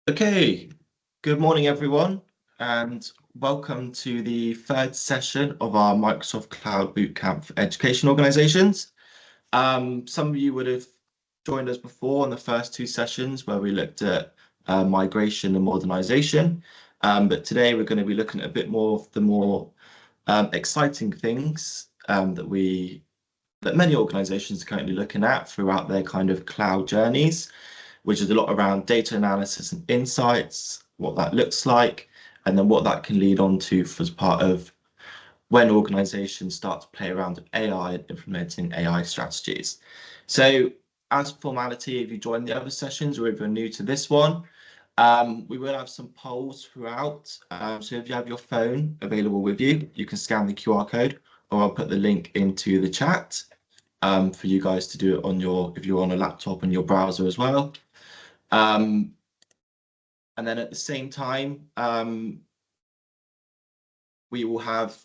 Okay, good morning everyone, and welcome to the third session of our Microsoft Cloud Bootcamp for Education Organizations. Some of you would have joined us before in the first two sessions where we looked at migration and modernization, but today we're going to be looking at a bit more of the more exciting things that many organizations are currently looking at throughout their kind of cloud journeys, which is a lot around data analysis and insights, what that looks like, and then what that can lead on to as part of when organizations start to play around with AI and implementing AI strategies. So as formality, if you join the other sessions or if you're new to this one, we will have some polls throughout. So if you have your phone available with you, you can scan the QR code, or I'll put the link into the chat for you guys to do it on if you're on a laptop and your browser as well. And then at the same time, we will have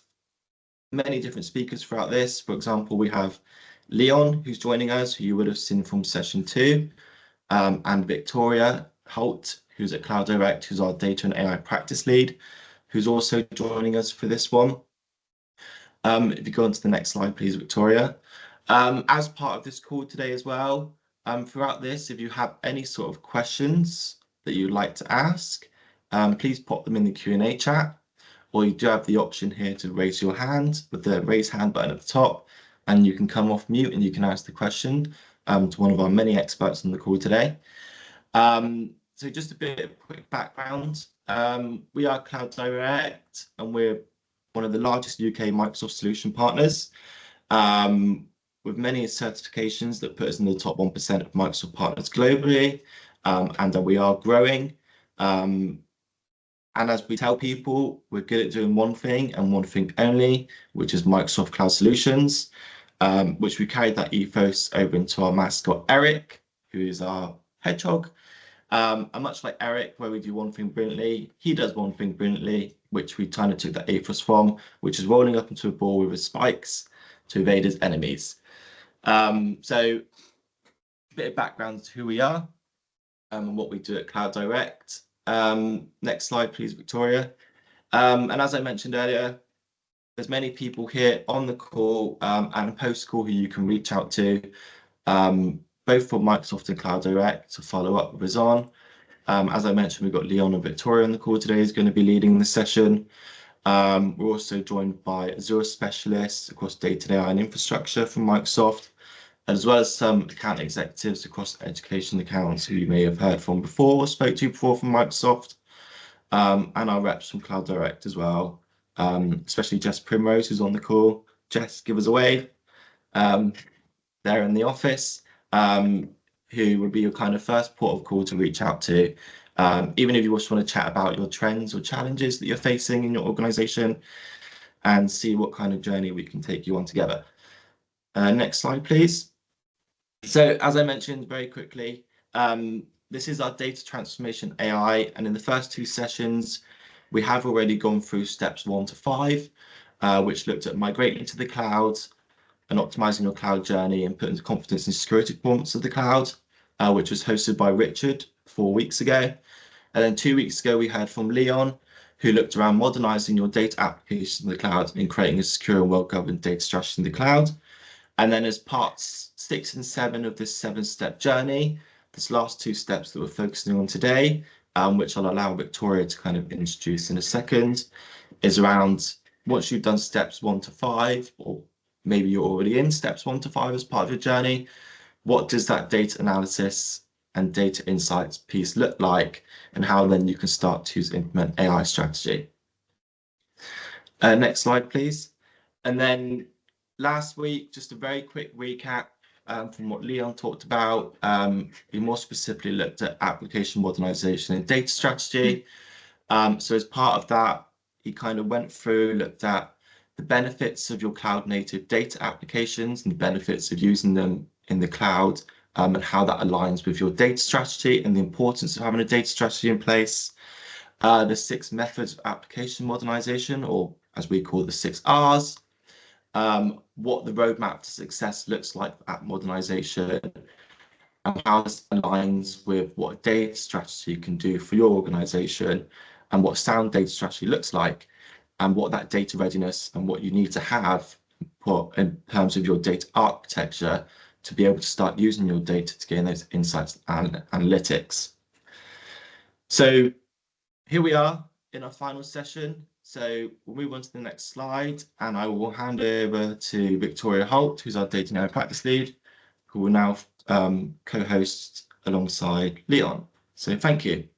many different speakers throughout this. For example, we have Leon, who's joining us, who you would have seen from session 2, and Victoria Holt, who's at Cloud Direct, who's our data and AI practice lead, who's also joining us for this one. If you go on to the next slide, please, Victoria. As part of this call today as well, throughout this, if you have any sort of questions that you'd like to ask, please pop them in the Q&A chat, or you do have the option here to raise your hand with the raise hand button at the top, and you can come off mute and you can ask the question to one of our many experts on the call today. So just a bit of quick background. We are Cloud Direct, and we're one of the largest UK Microsoft solution partners, with many certifications that put us in the top 1% of Microsoft partners globally, and we are growing. And as we tell people, we're good at doing one thing and one thing only, which is Microsoft Cloud Solutions, which we carried that ethos over into our mascot, Eric, who is our hedgehog. And much like Eric, where we do one thing brilliantly, he does one thing brilliantly, which we kind of took that ethos from, which is rolling up into a ball with his spikes to evade his enemies. So a bit of background to who we are and what we do at Cloud Direct. Next slide, please, Victoria. And as I mentioned earlier, there's many people here on the call and post-call who you can reach out to, both for Microsoft and Cloud Direct to follow up with us on. As I mentioned, we've got Leon and Victoria on the call today who's going to be leading the session. We're also joined by Azure specialists across data, AI and infrastructure from Microsoft, as well as some account executives across education accounts who you may have heard from before or spoke to before from Microsoft, and our reps from Cloud Direct as well, especially Jess Primrose, who's on the call. Jess, give us a wave. They're in the office, who would be your kind of first port of call to reach out to, even if you just want to chat about your trends or challenges that you're facing in your organization and see what kind of journey we can take you on together. Next slide, please. So as I mentioned very quickly, this is our data transformation AI, and in the first two sessions, we have already gone through steps 1 to 5, which looked at migrating to the cloud and optimizing your cloud journey and putting confidence in security performance of the cloud, which was hosted by Richard 4 weeks ago. And then 2 weeks ago, we heard from Leon, who looked around modernizing your data applications in the cloud and creating a secure and well-governed data strategy in the cloud. And then as parts 6 and 7 of this 7-step journey, this last 2 steps that we're focusing on today, which I'll allow Victoria to kind of introduce in a second, is around once you've done steps 1 to 5, or maybe you're already in steps 1 to 5 as part of your journey, what does that data analysis and data insights piece look like, and how then you can start to implement AI strategy. Next slide, please. And then last week, just a very quick recap from what Leon talked about. We more specifically looked at application modernization and data strategy. So as part of that, he kind of went through, looked at the benefits of your cloud native data applications and the benefits of using them in the cloud, and how that aligns with your data strategy and the importance of having a data strategy in place. The 6 methods of application modernization, or as we call the 6 R's. What the roadmap to success looks like for app modernization, and how this aligns with what a data strategy can do for your organization and what sound data strategy looks like, and what that data readiness and what you need to have in terms of your data architecture to be able to start using your data to gain those insights and analytics. So here we are in our final session. So we'll move on to the next slide, and I will hand over to Victoria Holt, who's our data and AI practice lead, who will now co-host alongside Leon. So thank you.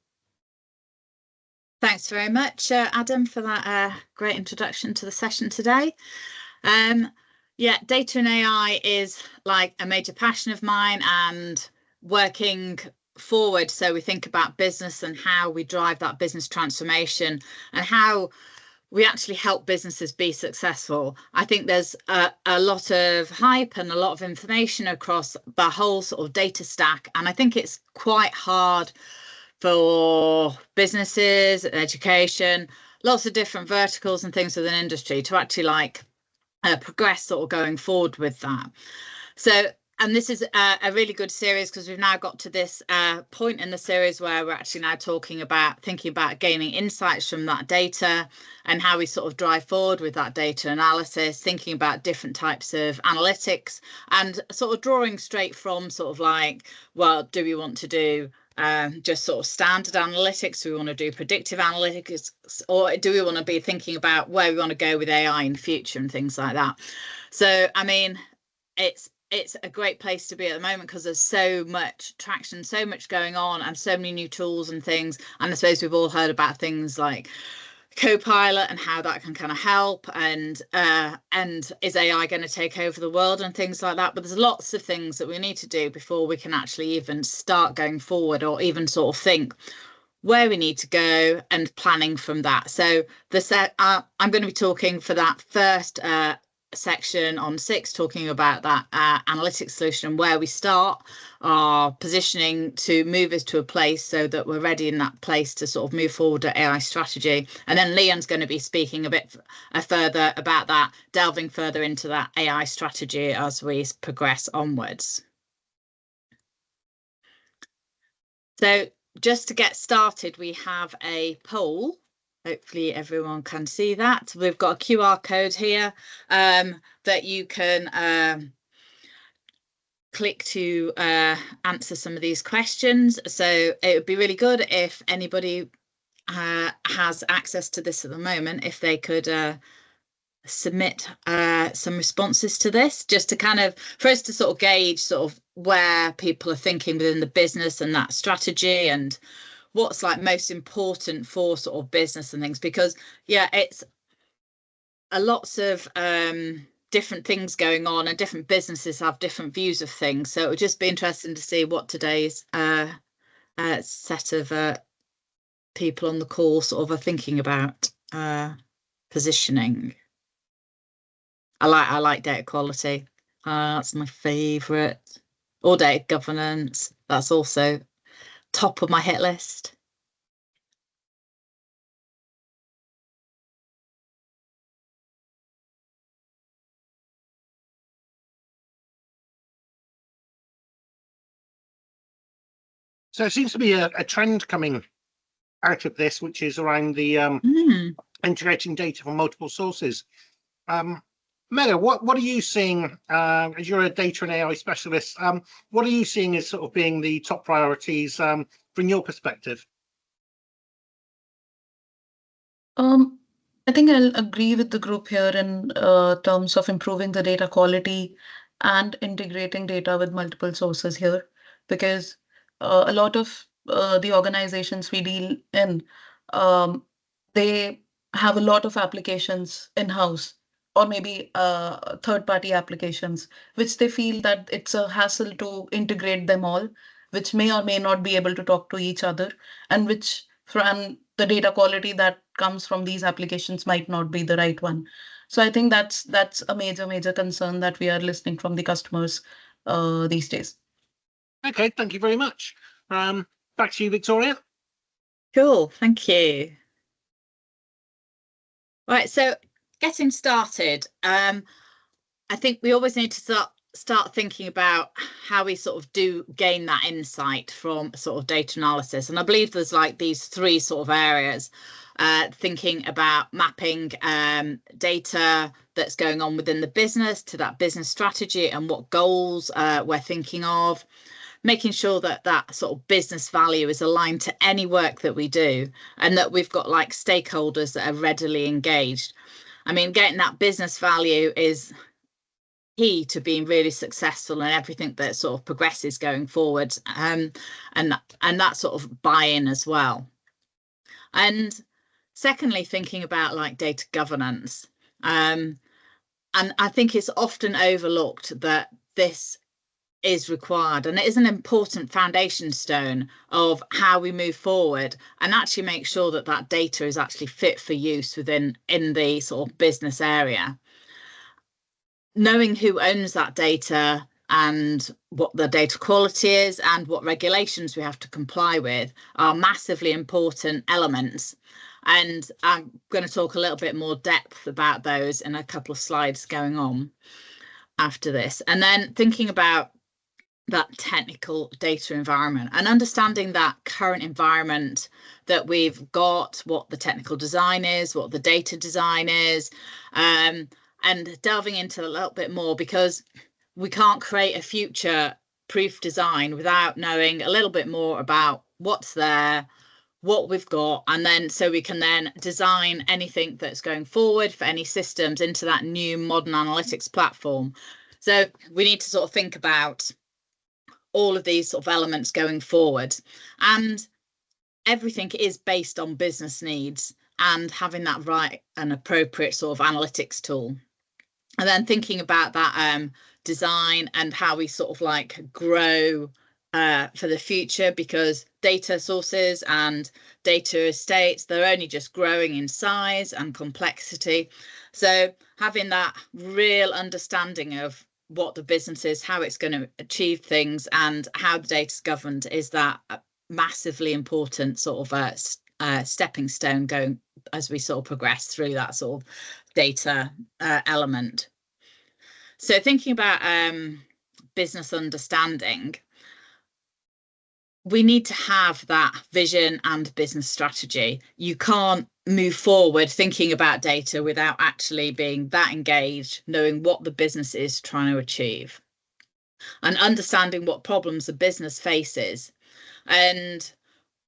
Thanks very much, Adam, for that great introduction to the session today. Yeah, data and AI is like a major passion of mine, and working forward, so we think about business and how we drive that business transformation and how we actually help businesses be successful. I think there's a lot of hype and a lot of information across the whole sort of data stack, and I think it's quite hard for businesses, education, lots of different verticals and things within industry to actually progress sort of going forward with that. So, and this is a really good series because we've now got to this point in the series where we're actually now thinking about gaining insights from that data and how we sort of drive forward with that data analysis, thinking about different types of analytics, and sort of drawing straight from sort of well, do we want to do just sort of standard analytics? Do we want to do predictive analytics, or do we want to be thinking about where we want to go with AI in the future and things like that? So, I mean, it's a great place to be at the moment because there's so much traction, so much going on, and so many new tools and things. And I suppose we've all heard about things like Copilot and how that can kind of help, and is AI going to take over the world and things like that. But there's lots of things that we need to do before we can actually even start going forward, or even sort of think where we need to go and planning from that. So I'm going to be talking for that first section on 6, talking about that analytics solution, where we start our positioning to move us to a place so that we're ready in that place to sort of move forward to AI strategy. And then Leon's going to be speaking a bit further about that, delving further into that AI strategy as we progress onwards. So just to get started, we have a poll. Hopefully everyone can see that. We've got a QR code here that you can click to answer some of these questions. So it would be really good if anybody has access to this at the moment, if they could submit some responses to this, just to kind of, for us to sort of gauge sort of where people are thinking within the business and that strategy, and what's most important for sort of business and things. Because yeah, it's lots of different things going on, and different businesses have different views of things. So it would just be interesting to see what today's set of people on the call sort of are thinking about positioning. I like data quality. That's my favourite. Or data governance. That's also top of my hit list. So it seems to be a trend coming out of this, which is around the integrating data from multiple sources. Mega, what are you seeing as you're a data and AI specialist? What are you seeing as sort of being the top priorities from your perspective? I think I'll agree with the group here in terms of improving the data quality and integrating data with multiple sources here, because a lot of the organizations we deal in, they have a lot of applications in-house, or maybe third-party applications, which they feel that it's a hassle to integrate them all, which may or may not be able to talk to each other, and which from the data quality that comes from these applications might not be the right one. So I think that's a major concern that we are listening from the customers these days. Okay, thank you very much. Back to you, Victoria. Cool, thank you. Right, so getting started, I think we always need to start thinking about how we sort of do gain that insight from sort of data analysis. And I believe there's like these three sort of areas, thinking about mapping data that's going on within the business to that business strategy and what goals we're thinking of, making sure that that sort of business value is aligned to any work that we do, and that we've got like stakeholders that are readily engaged. I mean, getting that business value is key to being really successful in everything that sort of progresses going forward, and that sort of buy-in as well. And secondly, thinking about like data governance, and I think it's often overlooked that this is required, and it is an important foundation stone of how we move forward and actually make sure that that data is actually fit for use in the sort of business area. Knowing who owns that data and what the data quality is and what regulations we have to comply with are massively important elements. And I'm going to talk a little bit more depth about those in a couple of slides going on after this. And then thinking about that technical data environment and understanding that current environment that we've got, what the technical design is, what the data design is, and delving into a little bit more, because we can't create a future proof design without knowing a little bit more about what's there, what we've got, and then so we can then design anything that's going forward for any systems into that new modern analytics platform. So we need to sort of think about all of these sort of elements going forward, and everything is based on business needs and having that right and appropriate sort of analytics tool. And then thinking about that design and how we sort of like grow for the future, because data sources and data estates, they're only just growing in size and complexity. So having that real understanding of what the business is, how it's going to achieve things, and how the data is governed is that massively important sort of stepping stone going as we sort of progress through that sort of data element. So thinking about business understanding, we need to have that vision and business strategy. You can't move forward thinking about data without actually being that engaged, knowing what the business is trying to achieve, and understanding what problems the business faces and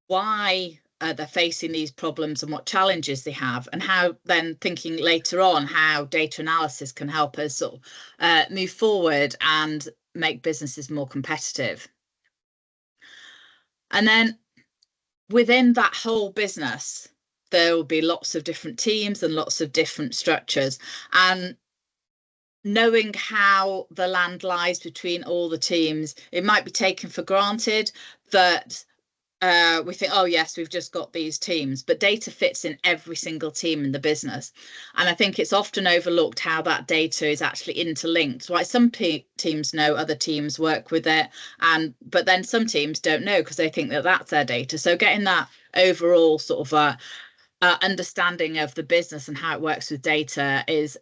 why they're facing these problems and what challenges they have, and how then thinking later on how data analysis can help us sort of move forward and make businesses more competitive. And then within that whole business, there will be lots of different teams and lots of different structures, and knowing how the land lies between all the teams, it might be taken for granted that we think, oh yes, we've just got these teams, but data fits in every single team in the business. And I think it's often overlooked how that data is actually interlinked. Right, some teams know other teams work with it, but then some teams don't know because they think that that's their data. So getting that overall sort of understanding of the business and how it works with data is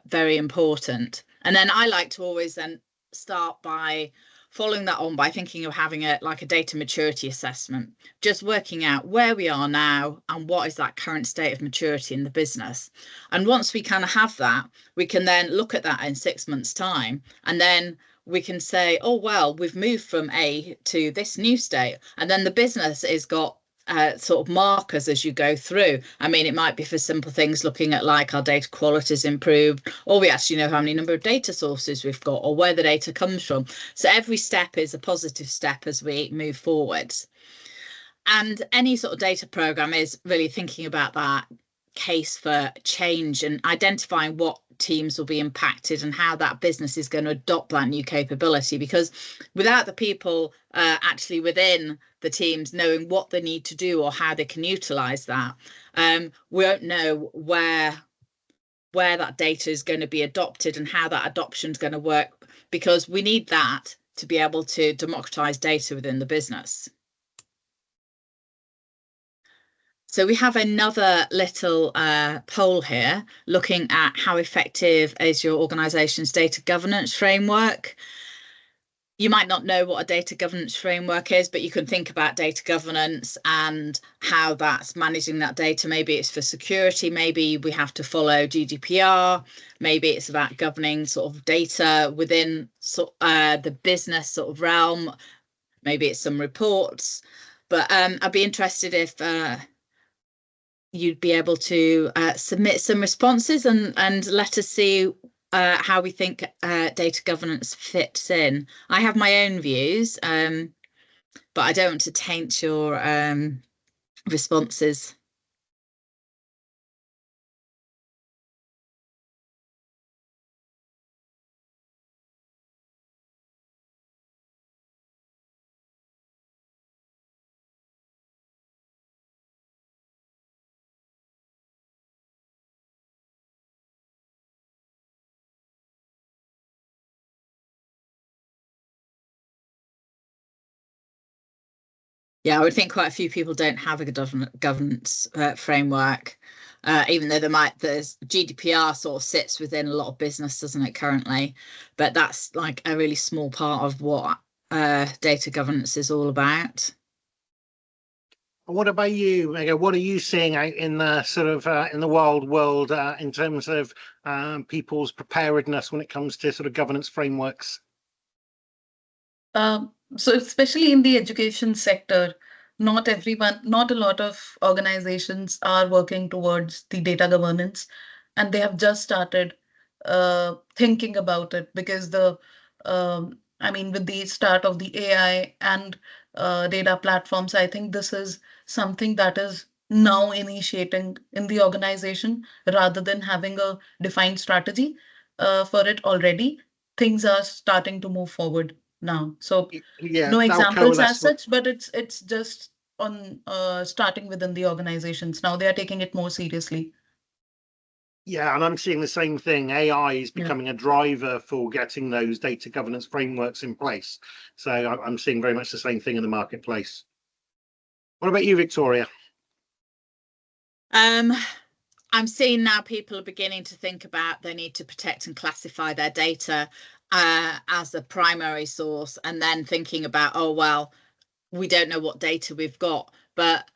very important. And then I like to always then start by following that on by thinking of having a data maturity assessment, just working out where we are now and what is that current state of maturity in the business. And once we kind of have that, we can then look at that in 6 months' time, and then we can say, oh well, we've moved from A to this new state. And then the business has got sort of markers as you go through. I mean, it might be for simple things, looking at like our data quality is improved, or we actually know how many number of data sources we've got, or where the data comes from. So every step is a positive step as we move forwards. And any sort of data program is really thinking about that case for change and identifying what teams will be impacted and how that business is going to adopt that new capability, because without the people actually within the teams knowing what they need to do or how they can utilize that, we won't know where that data is going to be adopted and how that adoption is going to work, because we need that to be able to democratize data within the business. So we have another little poll here looking at how effective is your organization's data governance framework. You might not know what a data governance framework is, but you can think about data governance and how that's managing that data. Maybe it's for security, maybe we have to follow GDPR, maybe it's about governing sort of data within the business sort of realm, maybe it's some reports. But I'd be interested if you'd be able to submit some responses and let us see how we think data governance fits in. I have my own views, but I don't want to taint your responses. Yeah, I would think quite a few people don't have a governance framework, even though there's GDPR sort of sits within a lot of business, doesn't it, currently? But that's like a really small part of what data governance is all about. What about you, Mega? What are you seeing out in the sort of in the wild world in terms of people's preparedness when it comes to sort of governance frameworks? So especially in the education sector, not a lot of organizations are working towards the data governance, and they have just started thinking about it because with the start of the AI and data platforms, I think this is something that is now initiating in the organization rather than having a defined strategy for it already. Things are starting to move forward now. So yeah, no examples as such, but it's just on starting within the organizations. Now they are taking it more seriously. Yeah, and I'm seeing the same thing. AI is becoming a driver for getting those data governance frameworks in place. So I'm seeing very much the same thing in the marketplace. What about you, Victoria? I'm seeing now people are beginning to think about they need to protect and classify their data as a primary source, and then thinking about, oh, well, we don't know what data we've got, but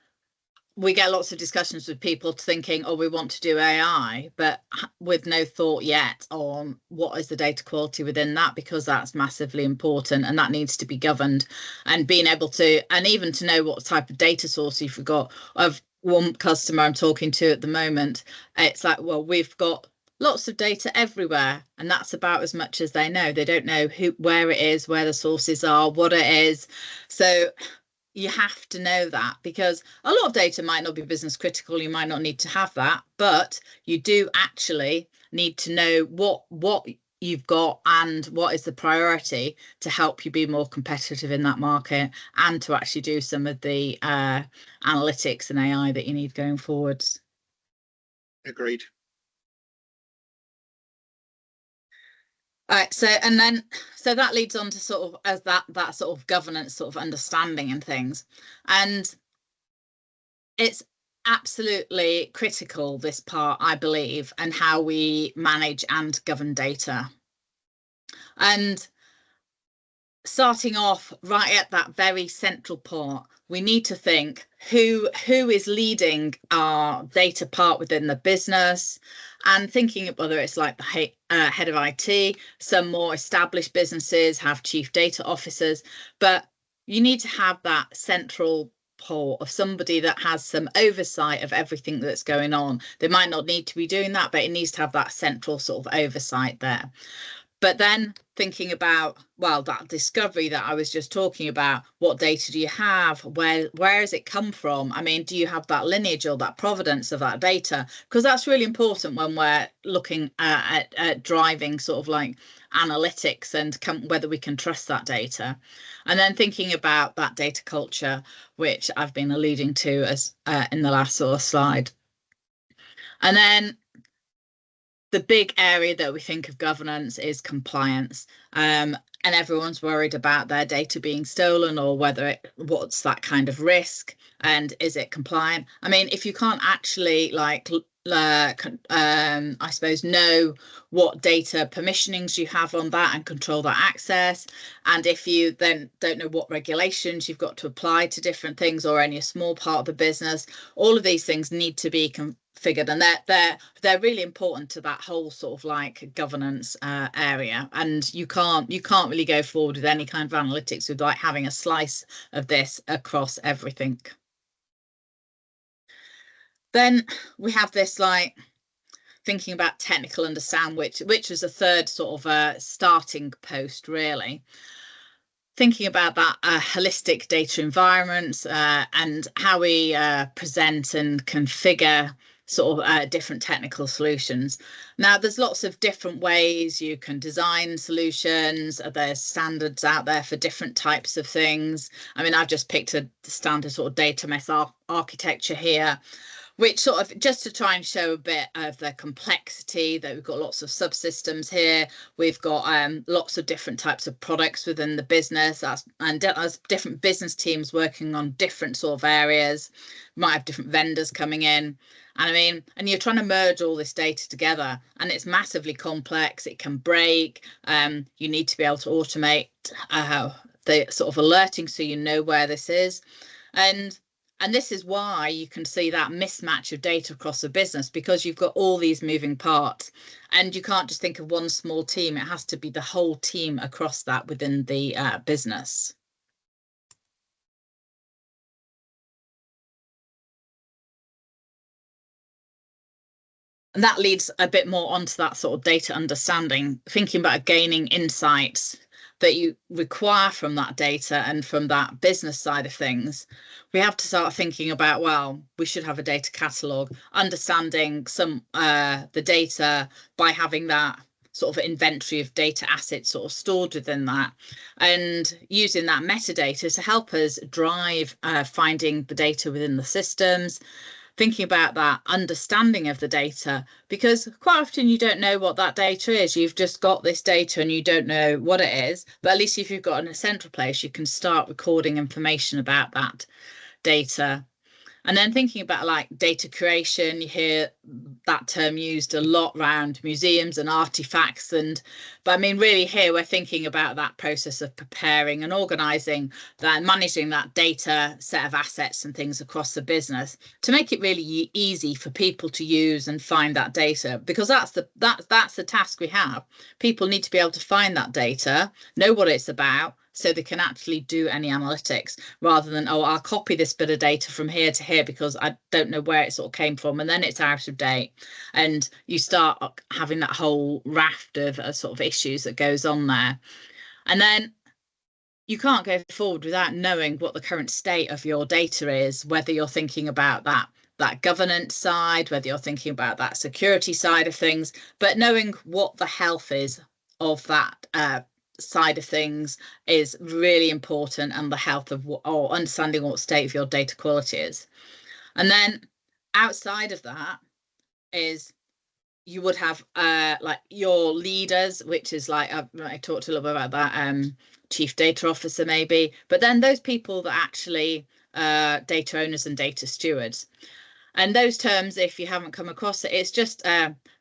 we get lots of discussions with people thinking, oh, we want to do AI, but with no thought yet on what is the data quality within that, because that's massively important and that needs to be governed. And being able to, and even to know what type of data source you've got. Of one customer I'm talking to at the moment, it's like, well, we've got lots of data everywhere, and that's about as much as they know. They don't know where it is, where the sources are, what it is. So you have to know that, because a lot of data might not be business critical. You might not need to have that, but you do actually need to know what you've got and what is the priority to help you be more competitive in that market, and to actually do some of the analytics and AI that you need going forwards. Agreed. So that leads on to sort of as that sort of governance sort of understanding and things, and it's absolutely critical, this part, I believe, and how we manage and govern data. And starting off right at that very central part, we need to think who is leading our data part within the business, and thinking of whether it's like the head of IT. Some more established businesses have chief data officers, but you need to have that central pole of somebody that has some oversight of everything that's going on. They might not need to be doing that, but it needs to have that central sort of oversight there. But then thinking about, well, that discovery that I was just talking about, what data do you have? Where has it come from? I mean, do you have that lineage or that provenance of that data? Because that's really important when we're looking at driving sort of like analytics and whether we can trust that data. And then thinking about that data culture, which I've been alluding to as in the last sort of slide. And then the big area that we think of governance is compliance. And everyone's worried about their data being stolen, or what's that kind of risk, and is it compliant? I mean, if you can't actually I suppose know what data permissionings you have on that and control that access, and if you then don't know what regulations you've got to apply to different things, or only a small part of the business, all of these things need to be figured, and they're really important to that whole sort of like governance area. And you can't really go forward with any kind of analytics without having a slice of this across everything. Then we have this like thinking about technical understand, which was a third sort of starting post, really. Thinking about that holistic data environments and how we present and configure sort of different technical solutions. Now, there's lots of different ways you can design solutions. There's standards out there for different types of things. I mean, I've just picked a standard sort of data mesh architecture here, which sort of just to try and show a bit of the complexity that we've got lots of subsystems here. We've got lots of different types of products within the business, and there's different business teams working on different sort of areas. We might have different vendors coming in. And I mean, and you're trying to merge all this data together, and it's massively complex. It can break. You need to be able to automate the sort of alerting so you know where this is. And this is why you can see that mismatch of data across a business, because you've got all these moving parts, and you can't just think of one small team. It has to be the whole team across that within the business. And that leads a bit more onto that sort of data understanding, thinking about gaining insights that you require from that data and from that business side of things. We have to start thinking about, well, we should have a data catalogue, understanding the data by having that sort of inventory of data assets sort of stored within that, and using that metadata to help us drive finding the data within the systems. Thinking about that understanding of the data, because quite often you don't know what that data is. You've just got this data and you don't know what it is, but at least if you've got in a central place, you can start recording information about that data. And then thinking about like data curation, you hear that term used a lot around museums and artifacts. But I mean, really here we're thinking about that process of preparing and organising that, managing that data set of assets and things across the business to make it really easy for people to use and find that data, because that's the task we have. People need to be able to find that data, know what it's about, so they can actually do any analytics, rather than, oh, I'll copy this bit of data from here to here because I don't know where it sort of came from, and then it's out of date. And you start having that whole raft of sort of issues that goes on there. And then you can't go forward without knowing what the current state of your data is, whether you're thinking about that governance side, whether you're thinking about that security side of things, but knowing what the health is of that side of things is really important, and the health of or understanding what state of your data quality is. And then outside of that is you would have like your leaders, which is like I talked a little bit about that, chief data officer maybe, but then those people that actually data owners and data stewards. And those terms, if you haven't come across it, it's just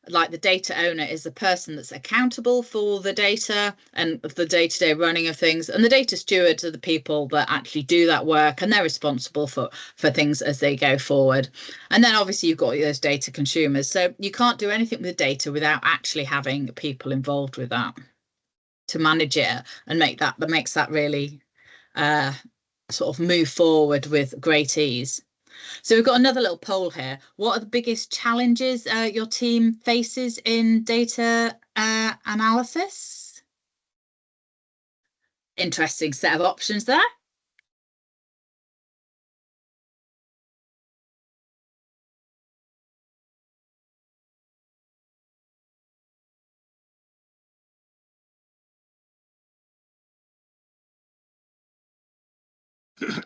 like the data owner is the person that's accountable for the data and the day-to-day running of things. And the data stewards are the people that actually do that work, and they're responsible for things as they go forward. And then obviously you've got those data consumers. So you can't do anything with data without actually having people involved with that to manage it and makes that really sort of move forward with great ease. So we've got another little poll here. What are the biggest challenges your team faces in data analysis? Interesting set of options there.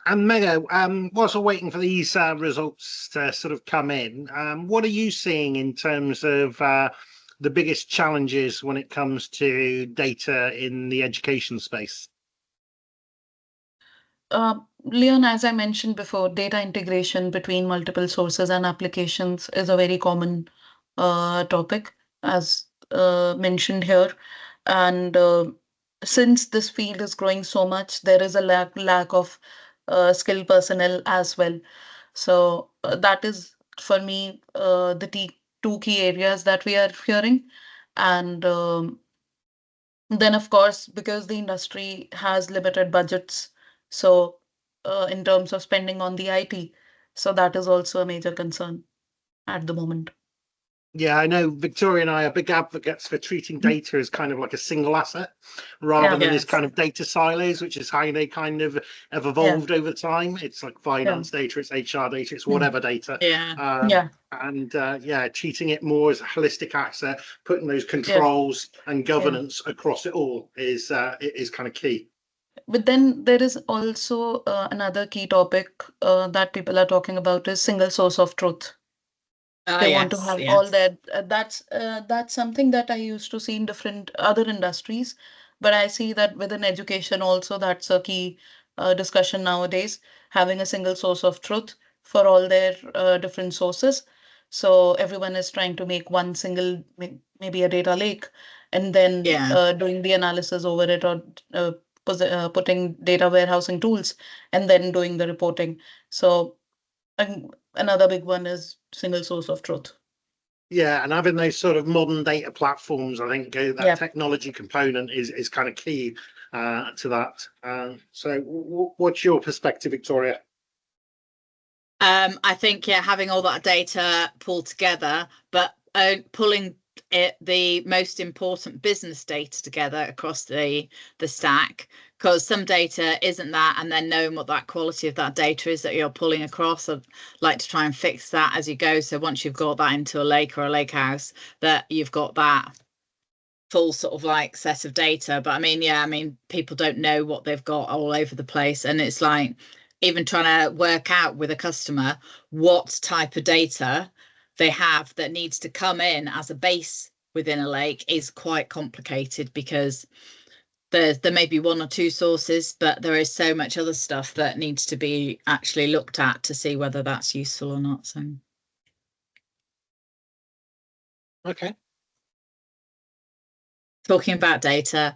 And Mega, whilst we're waiting for these results to sort of come in, what are you seeing in terms of the biggest challenges when it comes to data in the education space? Leon, as I mentioned before, data integration between multiple sources and applications is a very common topic, as mentioned here. And since this field is growing so much, there is a lack of skilled personnel as well. So that is, for me, the two key areas that we are hearing. And then, of course, because the industry has limited budgets, so in terms of spending on the IT, so that is also a major concern at the moment. Yeah, I know Victoria and I are big advocates for treating data as kind of like a single asset rather Yeah. than this Yes. kind of data silos, which is how they kind of have evolved over time. It's like finance data, it's HR data, it's whatever data. Yeah. Yeah. And treating it more as a holistic asset, putting those controls and governance across it all is kind of key. But then there is also another key topic that people are talking about is single source of truth. They want to have all that. That's something that I used to see in different other industries, but I see that within education also that's a key discussion nowadays, having a single source of truth for all their different sources. So everyone is trying to make one single, maybe a data lake, and then doing the analysis over it, or putting data warehousing tools, and then doing the reporting. So another big one is single source of truth. Yeah, and having those sort of modern data platforms, I think that technology component is kind of key to that. So what's your perspective, Victoria? I think having all that data pulled together, but pulling the most important business data together across the stack, because some data isn't that, and then knowing what that quality of that data is that you're pulling across. I'd like to try and fix that as you go, so once you've got that into a lake or a lake house, that you've got that full sort of like set of data. But I mean people don't know what they've got all over the place, and it's like even trying to work out with a customer what type of data they have that needs to come in as a base within a lake is quite complicated, because there may be one or two sources, but there is so much other stuff that needs to be actually looked at to see whether that's useful or not. So okay, talking about data,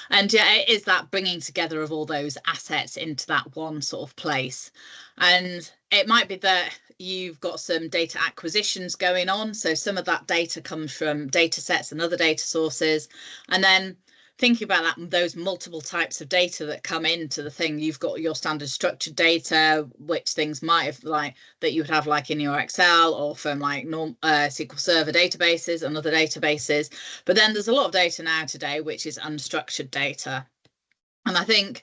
and it is that bringing together of all those assets into that one sort of place. And it might be that you've got some data acquisitions going on, so some of that data comes from data sets and other data sources, and then thinking about that, those multiple types of data that come into the thing. You've got your standard structured data, which things might have like that you would have like in your Excel or from like SQL Server databases and other databases. But then there's a lot of data now today which is unstructured data. And I think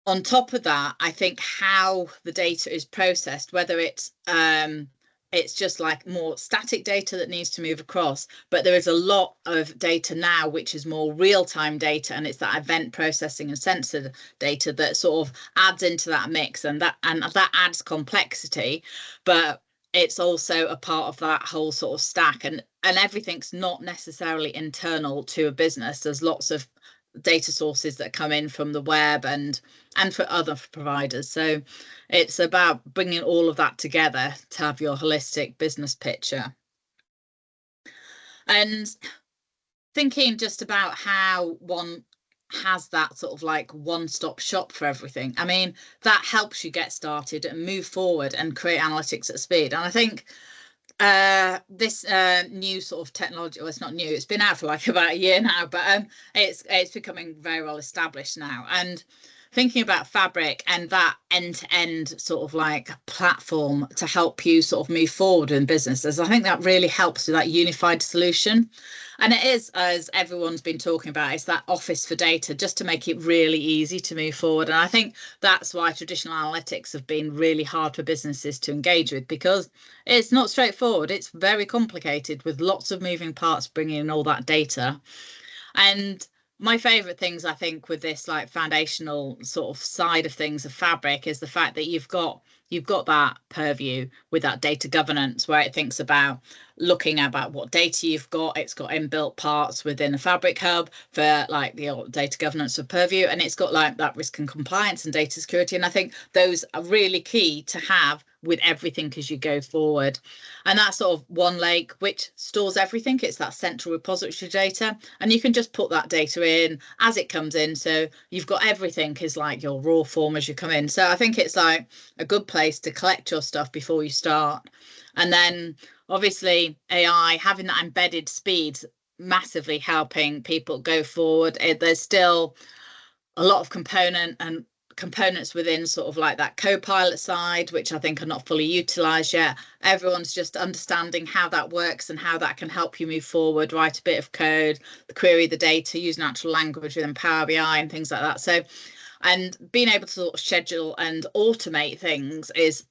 on top of that, I think how the data is processed, whether it's just like more static data that needs to move across, but there is a lot of data now which is more real-time data, and it's that event processing and sensor data that sort of adds into that mix, and that adds complexity, but it's also a part of that whole sort of stack, and everything's not necessarily internal to a business. There's lots of data sources that come in from the web and for other providers. So it's about bringing all of that together to have your holistic business picture. And thinking just about how one has that sort of like one-stop shop for everything. I mean, that helps you get started and move forward and create analytics at speed. And I think this new sort of technology, well, it's not new, it's been out for like about a year now, but it's becoming very well established now. And thinking about Fabric and that end-to-end sort of like platform to help you sort of move forward in businesses, I think that really helps with that unified solution. And it is, as everyone's been talking about, it's that office for data, just to make it really easy to move forward. And I think that's why traditional analytics have been really hard for businesses to engage with, because it's not straightforward. It's very complicated with lots of moving parts bringing in all that data. And my favorite things, I think, with this like foundational sort of side of things of Fabric is the fact that you've got you've got that purview with that data governance, where it thinks about looking about what data you've got. It's got inbuilt parts within the Fabric Hub for like the data governance of purview, and it's got like that risk and compliance and data security. And I think those are really key to have with everything as you go forward. And that's sort of one lake which stores everything. It's that central repository data, and you can just put that data in as it comes in. So you've got everything is like your raw form as you come in. So I think it's like a good place to collect your stuff before you start. And then obviously AI, having that embedded speed, massively helping people go forward. There's still a lot of components within sort of like that Copilot side, which I think are not fully utilized yet. Everyone's just understanding how that works and how that can help you move forward, write a bit of code, query the data, use natural language within Power BI and things like that. So, and being able to sort of schedule and automate things is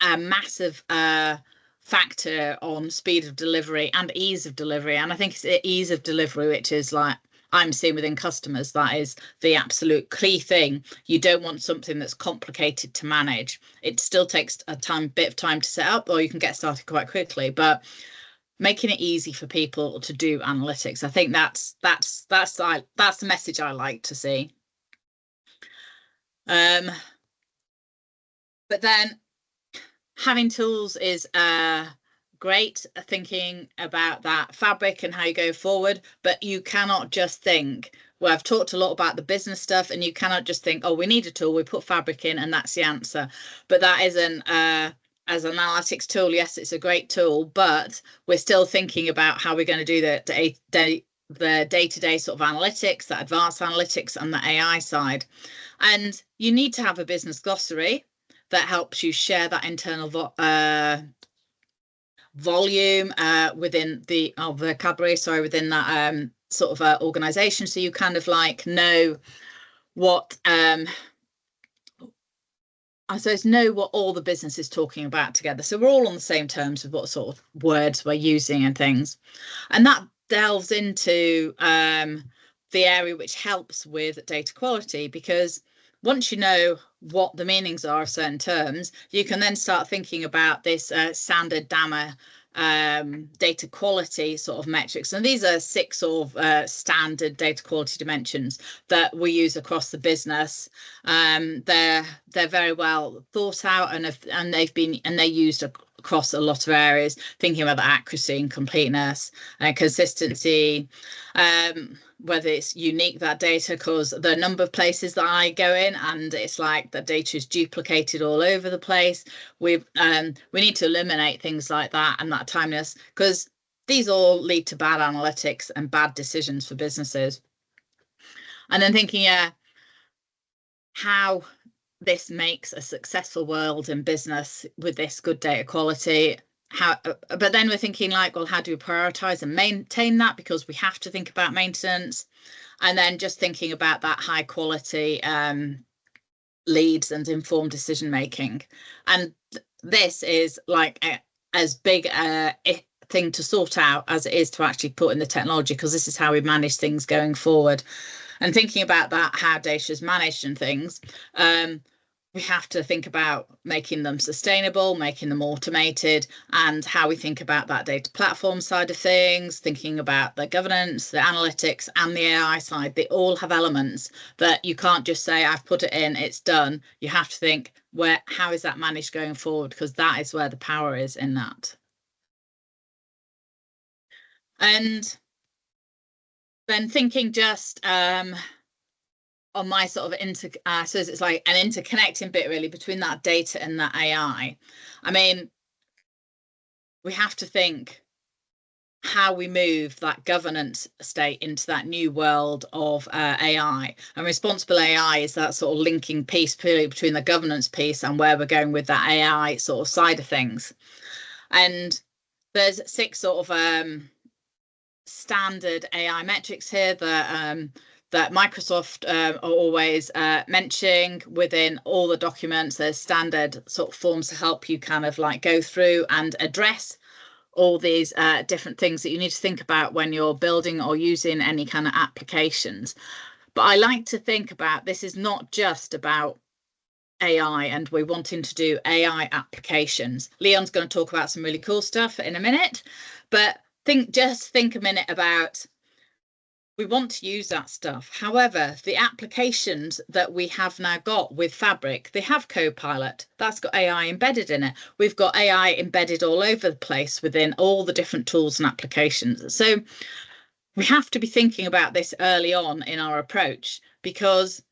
a massive factor on speed of delivery and ease of delivery. And I think it's the ease of delivery, which is like I'm seeing within customers, that is the absolute key thing. You don't want something that's complicated to manage. It still takes a bit of time to set up, or you can get started quite quickly, but making it easy for people to do analytics, I think that's the message I like to see. But then having tools is great, thinking about that fabric and how you go forward, but you cannot just think, well, I've talked a lot about the business stuff, and you cannot just think, oh, we need a tool, we put fabric in and that's the answer. But that isn't as an analytics tool. Yes, it's a great tool, but we're still thinking about how we're going to do the day-to-day sort of analytics, the advanced analytics and the AI side. And you need to have a business glossary that helps you share that internal volume within the vocabulary, within that sort of organization, so you kind of like know what I suppose know what all the business is talking about together, so we're all on the same terms of what sort of words we're using and things. And that delves into the area which helps with data quality, because once you know what the meanings are of certain terms, you can then start thinking about this standard DAMA data quality sort of metrics. And these are 6 sort of standard data quality dimensions that we use across the business. They're very well thought out, and they're used across a lot of areas, thinking about the accuracy and completeness and consistency, whether it's unique, that data, because the number of places that I go in and it's like the data is duplicated all over the place. We need to eliminate things like that and that timeliness, because these all lead to bad analytics and bad decisions for businesses. And then thinking, how this makes a successful world in business with this good data quality. But then we're thinking like, well, how do we prioritize and maintain that, because we have to think about maintenance. And then just thinking about that high quality leads and informed decision making. And this is like as big a thing to sort out as it is to actually put in the technology, because this is how we manage things going forward. And thinking about that, how data is managed and things, we have to think about making them sustainable, making them automated, and how we think about that data platform side of things, thinking about the governance, the analytics and the AI side. They all have elements that you can't just say, I've put it in, it's done. You have to think, how is that managed going forward? Because that is where the power is in that. And then thinking just on my sort of so it's like an interconnecting bit really between that data and that AI. I mean, we have to think how we move that governance state into that new world of AI. And responsible AI is that sort of linking piece purely between the governance piece and where we're going with that AI sort of side of things. And there's 6 sort of standard AI metrics here that Microsoft are always mentioning within all the documents. There's standard sort of forms to help you kind of like go through and address all these different things that you need to think about when you're building or using any kind of applications. But I like to think about this is not just about AI and we're wanting to do AI applications. Leon's going to talk about some really cool stuff in a minute, but just think a minute about, we want to use that stuff. However, the applications that we have now got with Fabric, they have Copilot. That's got AI embedded in it. We've got AI embedded all over the place within all the different tools and applications. So we have to be thinking about this early on in our approach, because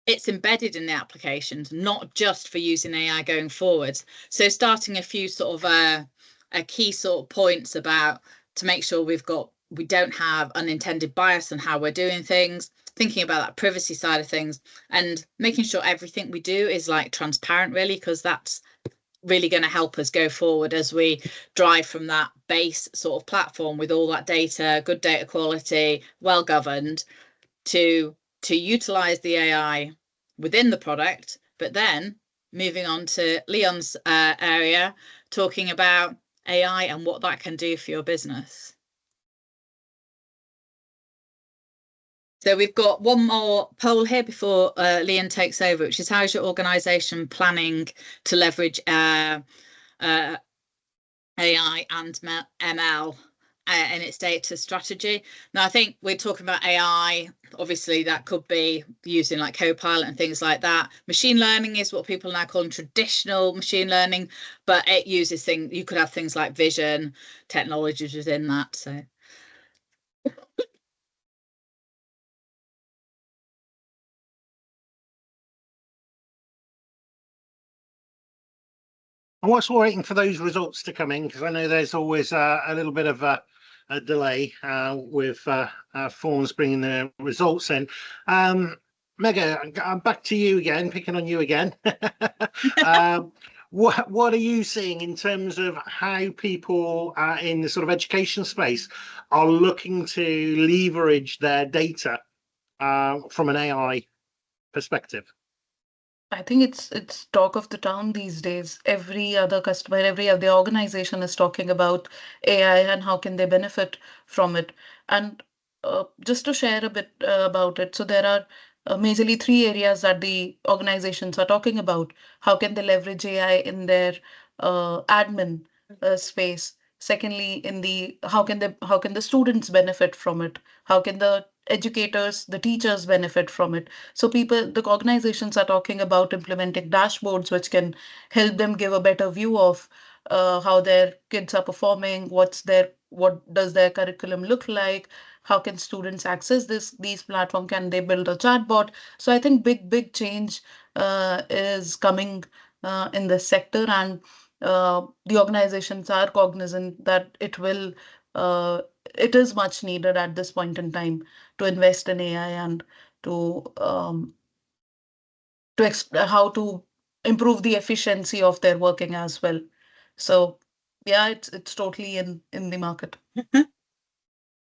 it's embedded in the applications, not just for using AI going forwards. So starting a few sort of a key sort of points about, to make sure we don't have unintended bias on how we're doing things, thinking about that privacy side of things, and making sure everything we do is like transparent, really, because that's really going to help us go forward as we drive from that base sort of platform with all that data, good data quality, well governed, to utilize the AI within the product, but then moving on to Leon's area, talking about AI and what that can do for your business. So we've got one more poll here before Leon takes over, which is, how's your organisation planning to leverage AI and ML in its data strategy? Now, I think we're talking about AI. Obviously, that could be using like Copilot and things like that. Machine learning is what people now call traditional machine learning, but it uses things. You could have things like vision technologies within that. So. And whilst we're waiting for those results to come in, because I know there's always a little bit of a delay with forms bringing the results in. Mega, I'm back to you again, picking on you again. What are you seeing in terms of how people in the sort of education space are looking to leverage their data from an AI perspective? I think it's talk of the town these days. Every other customer, every other organization is talking about AI and how can they benefit from it. And just to share a bit about it, so there are majorly three areas that the organizations are talking about. How can they leverage AI in their admin space? Secondly, in the how can the students benefit from it? How can the educators, the teachers benefit from it? So the organizations are talking about implementing dashboards which can help them give a better view of how their kids are performing, what does their curriculum look like, how can students access these platforms, can they build a chatbot? So I think big change is coming in this sector, and the organizations are cognizant that it is much needed at this point in time to invest in AI and to how to improve the efficiency of their working as well. So yeah, it's totally in the market.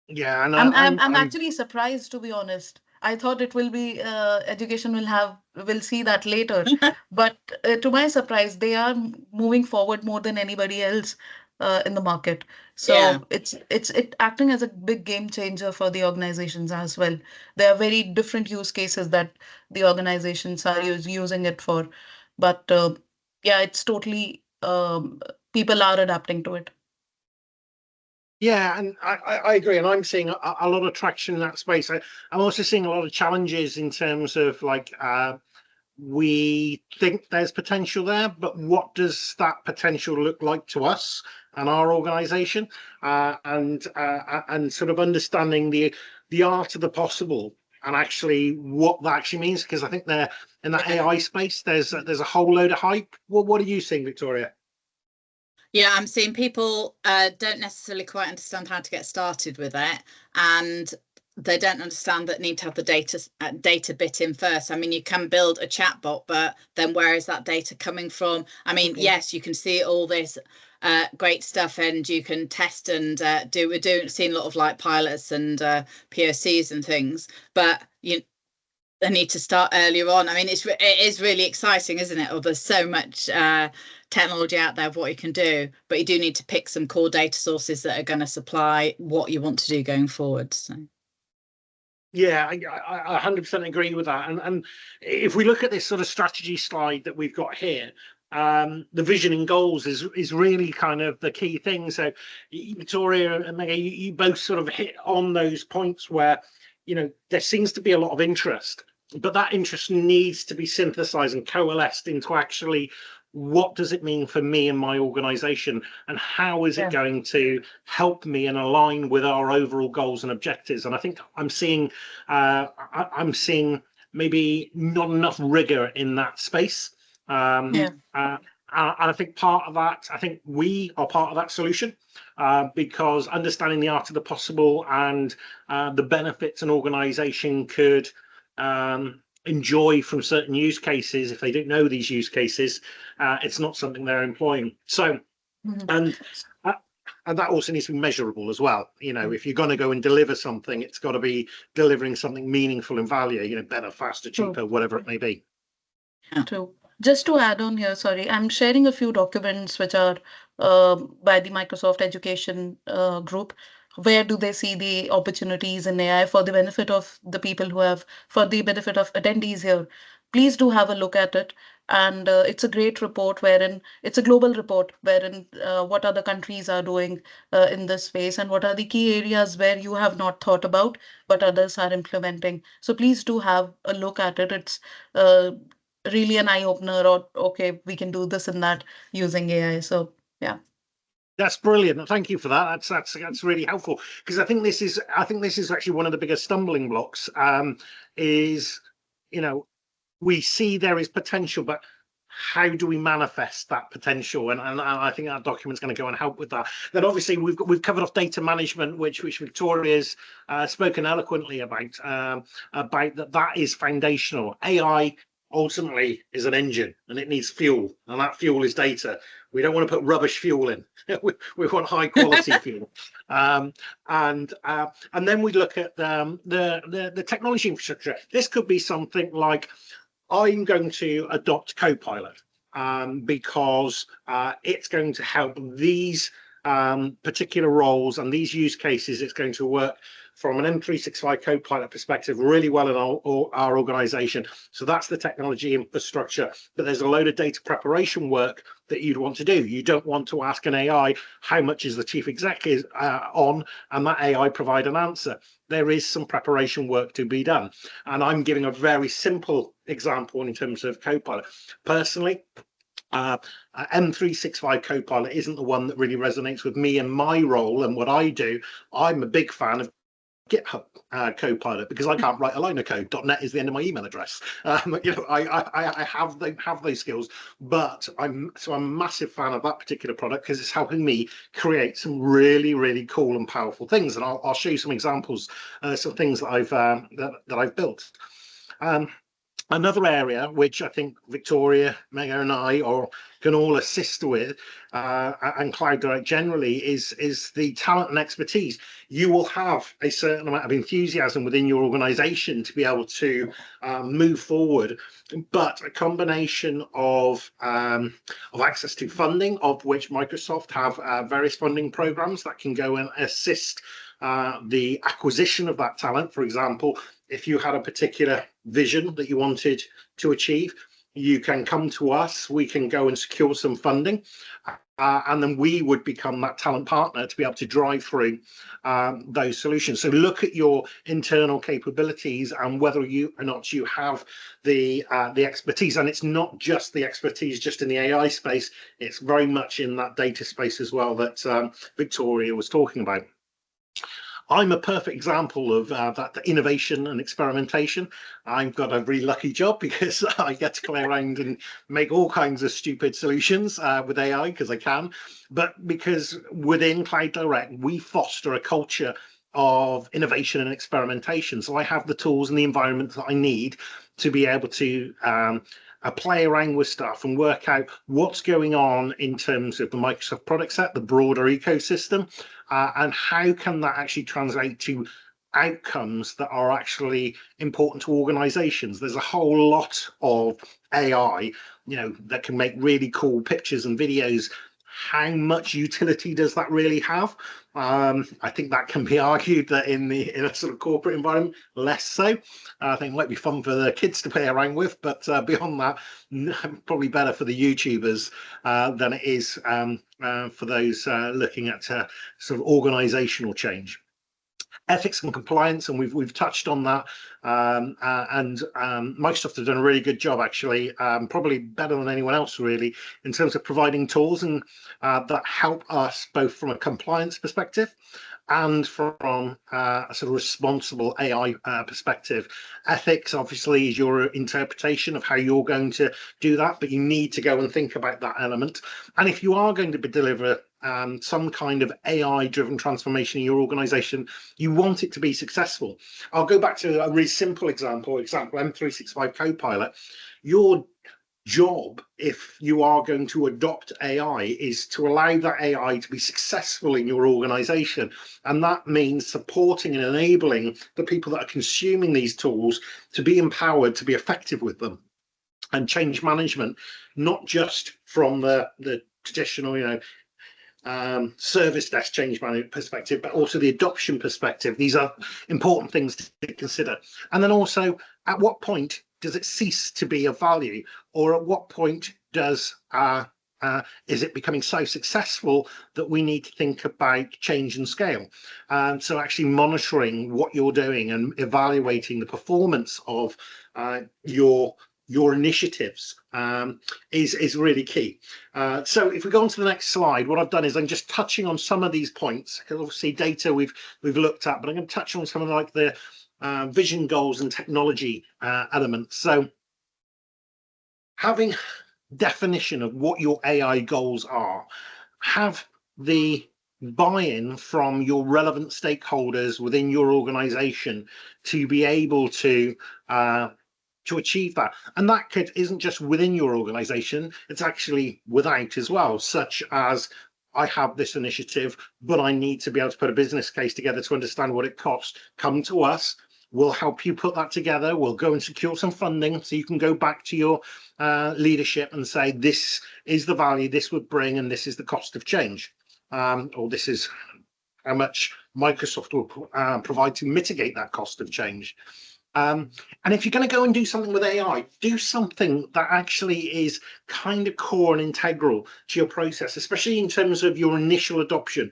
Yeah, and I'm actually surprised, to be honest. I thought it will be education will see that later, but to my surprise, they are moving forward more than anybody else in the market. So Yeah. it's acting as a big game changer for the organizations as well. There are very different use cases that the organizations are using it for, but yeah, it's totally people are adapting to it. Yeah, and I agree, and I'm seeing a lot of traction in that space. I'm also seeing a lot of challenges in terms of like we think there's potential there, but what does that potential look like to us and our organization, and sort of understanding the art of the possible and actually what that actually means, because I think there in that AI space there's a whole load of hype. What are you seeing, Victoria? Yeah, I'm seeing people don't necessarily quite understand how to get started with it, and they don't understand that need to have the data bit in first. I mean, you can build a chatbot, but then where is that data coming from? I mean, yes, you can see all this great stuff and you can test and we're seeing a lot of like pilots and POCs and things, but they need to start earlier on. I mean, it is really exciting, isn't it? Or there's so much technology out there of what you can do, but you do need to pick some core data sources that are going to supply what you want to do going forward. So. Yeah, I 100% agree with that. And if we look at this sort of strategy slide that we've got here, the vision and goals is really kind of the key thing. So Victoria and Mega, you both sort of hit on those points where, you know, there seems to be a lot of interest, but that interest needs to be synthesized and coalesced into actually what does it mean for me and my organization, and how is it going to help me and align with our overall goals and objectives. And I think I'm seeing maybe not enough rigor in that space. And I think part of that, I think we are part of that solution, because understanding the art of the possible and the benefits an organization could enjoy from certain use cases, if they don't know these use cases, it's not something they're employing. So, and that also needs to be measurable as well. You know, if you're going to go and deliver something, it's got to be delivering something meaningful in value, you know, better, faster, cheaper, whatever it may be. True. Just to add on here, sorry, I'm sharing a few documents which are by the Microsoft Education group. Where do they see the opportunities in AI for the benefit of the people who have, for the benefit of attendees here? Please do have a look at it. And it's a great report wherein it's a global report wherein what other countries are doing in this space and what are the key areas where you have not thought about, but others are implementing. So please do have a look at it. It's really an eye opener, or okay, we can do this and that using AI. So yeah. That's brilliant. Thank you for that. That's really helpful, because I think this is actually one of the biggest stumbling blocks. Is, you know, we see there is potential, but how do we manifest that potential? And I think that document's going to go and help with that. Then obviously we've covered off data management, which Victoria's spoken eloquently about that is foundational. AI ultimately is an engine, and it needs fuel, and that fuel is data. We don't want to put rubbish fuel in. we want high quality fuel. And then we look at the technology infrastructure. This could be something like, I'm going to adopt Copilot because it's going to help these particular roles and these use cases. It's going to work from an M365 Copilot perspective really well in our organization. So that's the technology infrastructure. But there's a load of data preparation work that you'd want to do. You don't want to ask an AI, how much is the chief executive on, and that AI provide an answer. There is some preparation work to be done. And I'm giving a very simple example in terms of Copilot. Personally, M365 Copilot isn't the one that really resonates with me and my role and what I do. I'm a big fan of GitHub Copilot, because I can't write a line of code. .NET is the end of my email address. You know, I have those skills, but I'm a massive fan of that particular product because it's helping me create some really cool and powerful things. And I'll show you some examples, some things that I've built. Another area which I think Victoria, Mega, and I can all assist with, and Cloud Direct generally, is the talent and expertise. You will have a certain amount of enthusiasm within your organization to be able to move forward, but a combination of access to funding, of which Microsoft have various funding programs that can go and assist the acquisition of that talent. For example, if you had a particular vision that you wanted to achieve, you can come to us, we can go and secure some funding, and then we would become that talent partner to be able to drive through those solutions. So look at your internal capabilities and whether you or not you have the expertise. And it's not just the expertise just in the AI space, it's very much in that data space as well that Victoria was talking about. I'm a perfect example of that innovation and experimentation. I've got a really lucky job because I get to play around and make all kinds of stupid solutions with AI, because I can. But because within Cloud Direct, we foster a culture of innovation and experimentation. So I have the tools and the environment that I need to be able to play around with stuff and work out what's going on in terms of the Microsoft product set, the broader ecosystem, and how can that actually translate to outcomes that are actually important to organizations. There's a whole lot of AI, you know, that can make really cool pictures and videos. how much utility does that really have? I think that can be argued that in a sort of corporate environment, less so. I think it might be fun for the kids to play around with, but beyond that, probably better for the YouTubers than it is for those looking at sort of organizational change. Ethics and compliance, and we've touched on that, and Microsoft have done a really good job, actually, probably better than anyone else really, in terms of providing tools and that help us both from a compliance perspective and from a sort of responsible AI perspective. Ethics obviously is your interpretation of how you're going to do that, but you need to go and think about that element. And if you are going to deliver some kind of AI-driven transformation in your organization, you want it to be successful. I'll go back to a really simple example M365 Copilot. Your job, if you are going to adopt AI, is to allow that AI to be successful in your organization, and that means supporting and enabling the people that are consuming these tools to be empowered to be effective with them. And change management, not just from the traditional service desk change management perspective, but also the adoption perspective. These are important things to consider. And then also, at what point does it cease to be of value, or at what point does is it becoming so successful that we need to think about change and scale? So actually monitoring what you're doing and evaluating the performance of your initiatives is really key. So if we go on to the next slide, what I've done is I'm just touching on some of these points. Obviously data we've looked at, but I'm going to touch on some of like the vision, goals and technology elements. So having definition of what your AI goals are, have the buy-in from your relevant stakeholders within your organization to be able to achieve that. And that isn't just within your organization, it's actually without as well, such as I have this initiative, but I need to be able to put a business case together to understand what it costs. Come to us, we'll help you put that together. We'll go and secure some funding so you can go back to your leadership and say, this is the value this would bring, and this is the cost of change, or this is how much Microsoft will provide to mitigate that cost of change. And if you're going to go and do something with AI, do something that actually is kind of core and integral to your process, especially in terms of your initial adoption.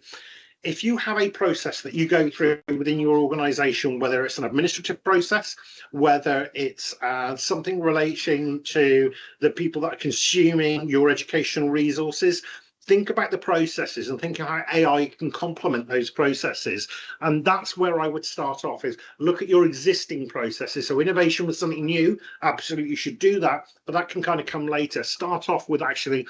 If you have a process that you go through within your organization, whether it's an administrative process, whether it's something relating to the people that are consuming your educational resources, think about the processes and think how AI can complement those processes. And that's where I would start off, is look at your existing processes. So innovation with something new, absolutely you should do that, but that can kind of come later. Start off with actually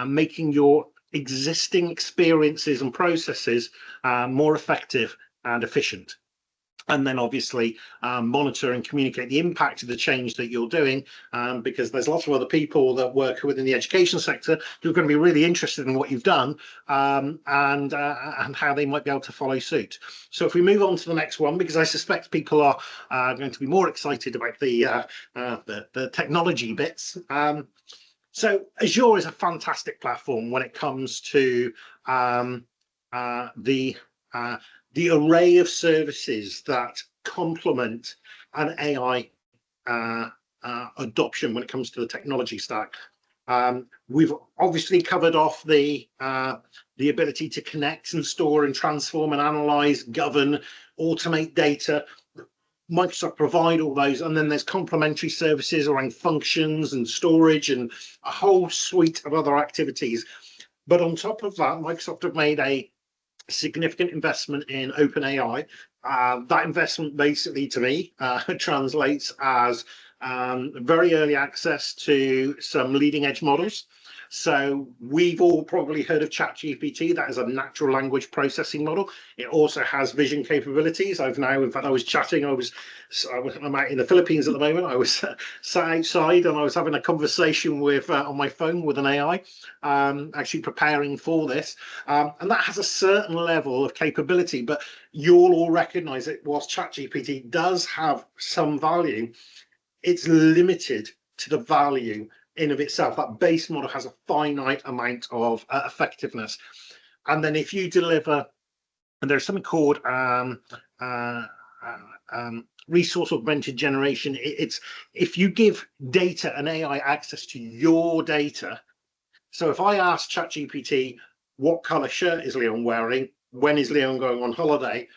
making your existing experiences and processes more effective and efficient. And then obviously monitor and communicate the impact of the change that you're doing, because there's lots of other people that work within the education sector who are going to be really interested in what you've done, and how they might be able to follow suit. So if we move on to the next one, because I suspect people are going to be more excited about the technology bits. So Azure is a fantastic platform when it comes to the array of services that complement an AI adoption when it comes to the technology stack. We've obviously covered off the ability to connect and store and transform and analyze, govern, automate data. Microsoft provide all those, and then there's complementary services around functions and storage and a whole suite of other activities. But on top of that, Microsoft have made a significant investment in OpenAI. That investment basically, to me, translates as very early access to some leading edge models. So we've all probably heard of ChatGPT. That is a natural language processing model. It also has vision capabilities. In fact, I was chatting, I'm out in the Philippines at the moment. I was sat outside and I was having a conversation with on my phone with an AI, actually preparing for this. And that has a certain level of capability, but you'll all recognize it. Whilst ChatGPT does have some value, it's limited to the value in of itself. That base model has a finite amount of effectiveness. And then if you deliver, and there's something called resource augmented generation. It's if you give data and AI access to your data. So if I ask ChatGPT, what color shirt is Leon wearing? When is Leon going on holiday?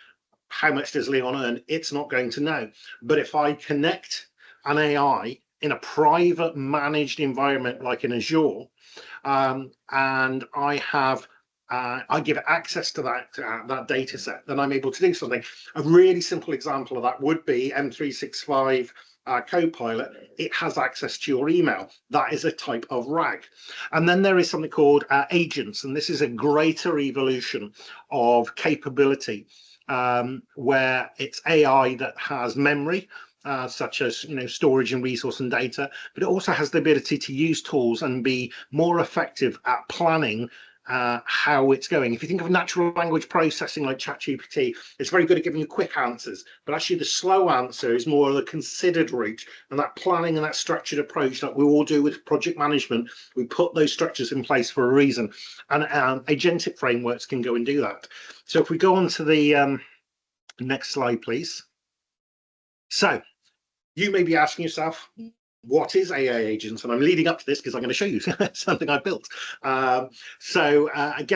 How much does Leon earn? It's not going to know. But if I connect an AI in a private managed environment like in Azure, and I give access to that data set, then I'm able to do something. A really simple example of that would be M365 Copilot. It has access to your email. That is a type of RAG. And then there is something called agents, and this is a greater evolution of capability, where it's AI that has memory, such as storage and resource and data, but it also has the ability to use tools and be more effective at planning how it's going. If you think of natural language processing like ChatGPT, it's very good at giving you quick answers, but actually the slow answer is more of the considered route, and that planning and that structured approach that we all do with project management, we put those structures in place for a reason, and agentic frameworks can go and do that. So if we go on to the next slide, please. So you may be asking yourself, what is AI agents? And I'm leading up to this because I'm going to show you something I built. Again,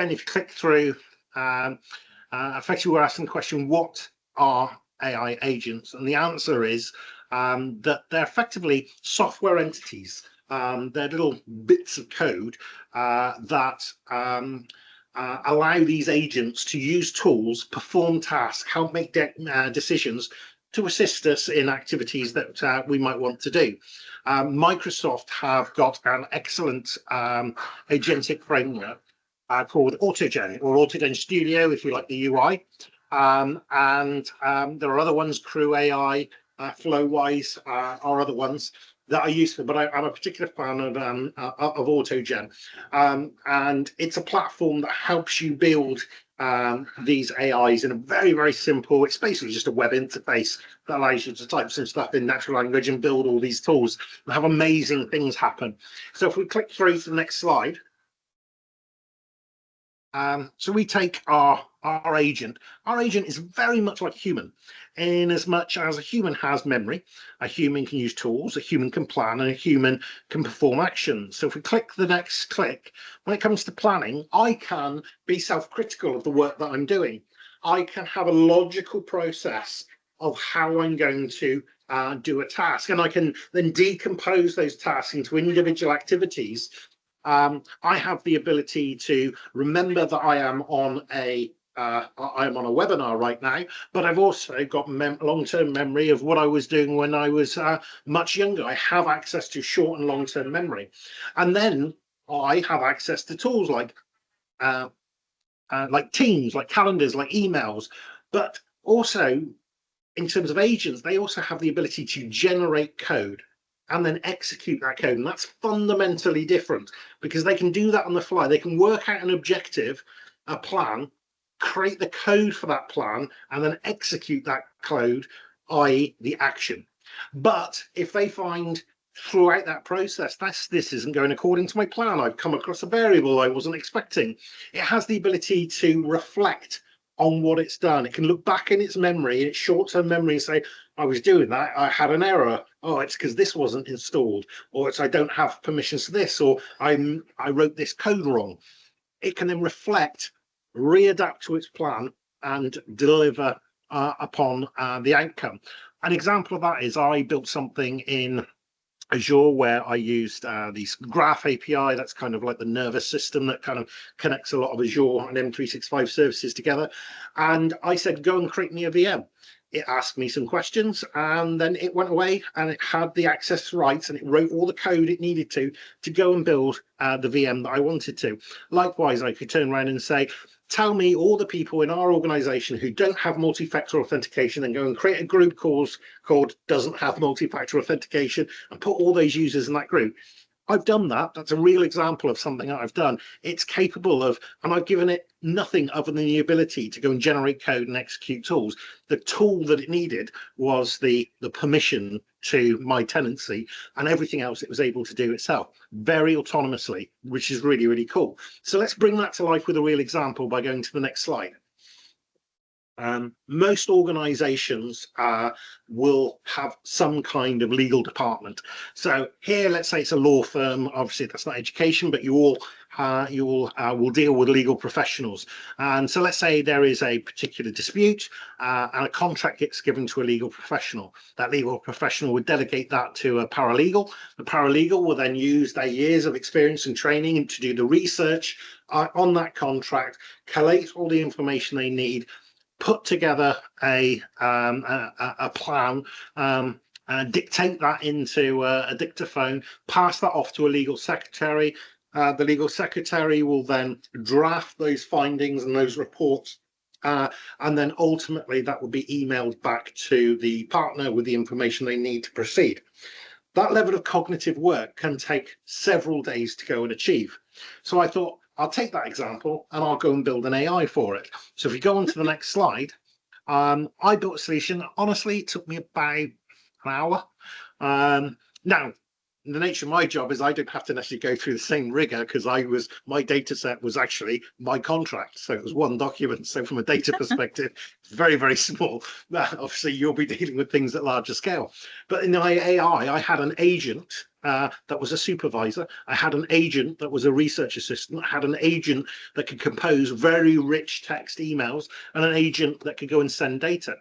if you click through, effectively we're asking the question, what are AI agents? And the answer is that they're effectively software entities. They're little bits of code that allow these agents to use tools, perform tasks, help make decisions, to assist us in activities that we might want to do. Microsoft have got an excellent agentic framework called AutoGen, or AutoGen Studio, if you like the UI. There are other ones, Crew AI, Flowwise are other ones that are useful, but I'm a particular fan of AutoGen. And it's a platform that helps you build these AIs in a very, very simple, it's basically just a web interface that allows you to type some stuff in natural language and build all these tools and have amazing things happen. So if we click through to the next slide. So we take our agent. Our agent is very much like a human, in as much as a human has memory, a human can use tools, a human can plan, and a human can perform actions. So if we click the next click, when it comes to planning, I can be self-critical of the work that I'm doing. I can have a logical process of how I'm going to do a task, and I can then decompose those tasks into individual activities. I have the ability to remember that I am on a webinar right now, but I've also got long-term memory of what I was doing when I was much younger. I have access to short and long-term memory, and then I have access to tools like Teams, like calendars, like emails. But also, in terms of agents, they also have the ability to generate code and then execute that code. And that's fundamentally different because they can do that on the fly. They can work out an objective, a plan, create the code for that plan, and then execute that code, i.e. the action. But if they find throughout that process, this isn't going according to my plan, I've come across a variable I wasn't expecting, it has the ability to reflect on what it's done. It can look back in its memory, in its short-term memory, and say, I was doing that, I had an error. Oh, it's because this wasn't installed, or it's I don't have permissions to this, or I wrote this code wrong. It can then reflect, readapt to its plan, and deliver upon the outcome. An example of that is I built something in Azure where I used this graph API. That's kind of like the nervous system that kind of connects a lot of Azure and M365 services together. And I said, go and create me a VM. It asked me some questions, and then it went away and it had the access rights and it wrote all the code it needed to go and build the VM that I wanted to. Likewise, I could turn around and say, tell me all the people in our organization who don't have multi-factor authentication, and go and create a group called doesn't have multi-factor authentication and put all those users in that group. I've done that. That's a real example of something that I've done. It's capable of, and I've given it nothing other than the ability to go and generate code and execute tools. The tool that it needed was the permission to my tenancy, and everything else it was able to do itself very autonomously, which is really, really cool. So let's bring that to life with a real example by going to the next slide. Most organizations will have some kind of legal department. So here, let's say it's a law firm. Obviously, that's not education, but you all will deal with legal professionals. And so let's say there is a particular dispute and a contract gets given to a legal professional. That legal professional would delegate that to a paralegal. The paralegal will then use their years of experience and training to do the research on that contract, collate all the information they need, put together a plan, dictate that into a dictaphone, pass that off to a legal secretary. The legal secretary will then draft those findings and those reports, and then ultimately that will be emailed back to the partner with the information they need to proceed. That level of cognitive work can take several days to go and achieve. So I thought, I'll take that example and I'll go and build an AI for it. So if we go on to the next slide, I built a solution. Honestly, it took me about an hour. Now, the nature of my job is I don't have to necessarily go through the same rigor because my data set was actually my contract. So it was one document. So from a data perspective, it's very, very small. Obviously, you'll be dealing with things at larger scale. But in my AI, I had an agent that was a supervisor. I had an agent that was a research assistant. I had an agent that could compose very rich text emails and an agent that could go and send data.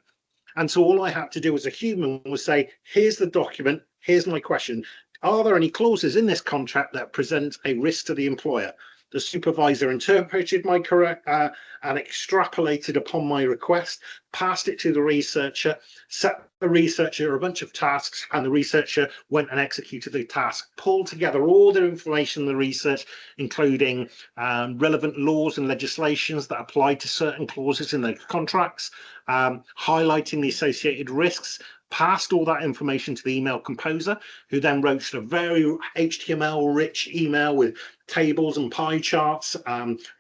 And so all I had to do as a human was say, here's the document, here's my question. Are there any clauses in this contract that present a risk to the employer? The supervisor interpreted my correct and extrapolated upon my request, passed it to the researcher, set the researcher a bunch of tasks, and the researcher went and executed the task, pulled together all the information in the research, including relevant laws and legislations that apply to certain clauses in the contracts, highlighting the associated risks, passed all that information to the email composer, who then wrote a very HTML-rich email with tables and pie charts,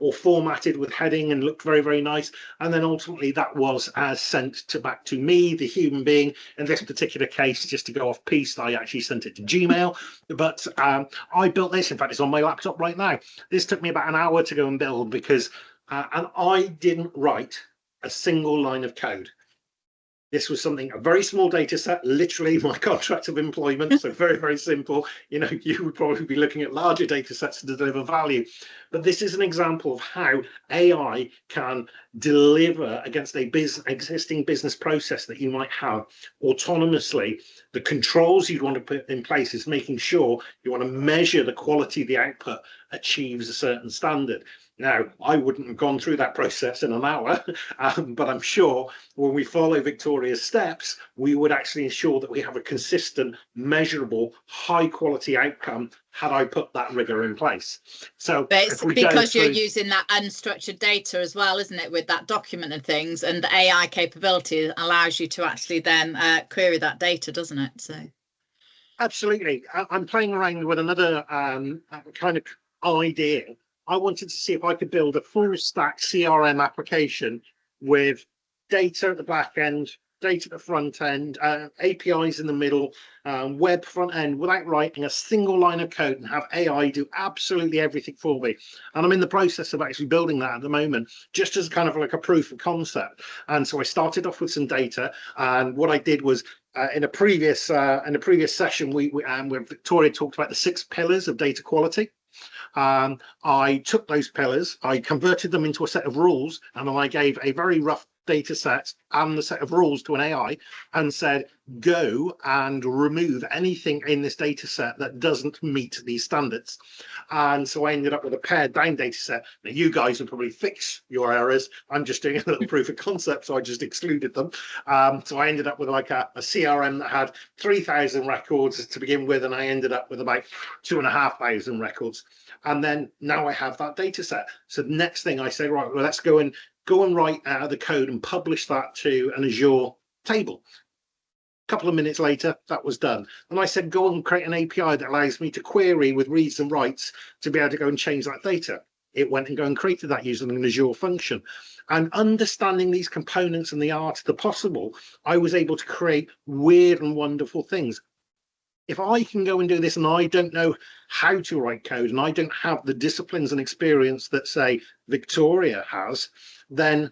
all formatted with heading and looked very, very nice. And then ultimately that was sent back to me, the human being. In this particular case, just to go off piece, I actually sent it to Gmail. But I built this. In fact, it's on my laptop right now. This took me about an hour to go and build because, and I didn't write a single line of code. This was something, a very small data set, literally my contract of employment. So very, very simple. You know, you would probably be looking at larger data sets to deliver value. But this is an example of how AI can deliver against a existing business process that you might have autonomously. The controls you'd want to put in place is making sure you want to measure the quality of the output achieves a certain standard. Now, I wouldn't have gone through that process in an hour, but I'm sure when we follow Victoria's steps, we would actually ensure that we have a consistent, measurable, high quality outcome had I put that rigor in place. So it's because you're using that unstructured data as well, isn't it, with that document and things, and the AI capability allows you to actually then query that data, doesn't it? So absolutely. I'm playing around with another kind of idea. I wanted to see if I could build a full stack CRM application with data at the back end, data at the front end, APIs in the middle, web front end, without writing a single line of code, and have AI do absolutely everything for me. And I'm in the process of actually building that at the moment, just as kind of like a proof of concept. And so I started off with some data, and what I did was in a previous session, where Victoria talked about the 6 pillars of data quality. I took those pillars, I converted them into a set of rules, and then I gave a very rough data set and the set of rules to an AI and said, go and remove anything in this data set that doesn't meet these standards. And so I ended up with a pared down data set. Now, you guys will probably fix your errors. I'm just doing a little proof of concept, so I just excluded them. So I ended up with like a CRM that had 3,000 records to begin with, and I ended up with about 2,500 records. And then now I have that data set. So the next thing I say, right, well, let's go and write the code and publish that to an Azure table. couple of minutes later, that was done. And I said, go and create an API that allows me to query with reads and writes to be able to go and change that data. It went and go and created that using an Azure function. And understanding these components and the art of the possible, I was able to create weird and wonderful things. If I can go and do this and I don't know how to write code and I don't have the disciplines and experience that, say, Victoria has, then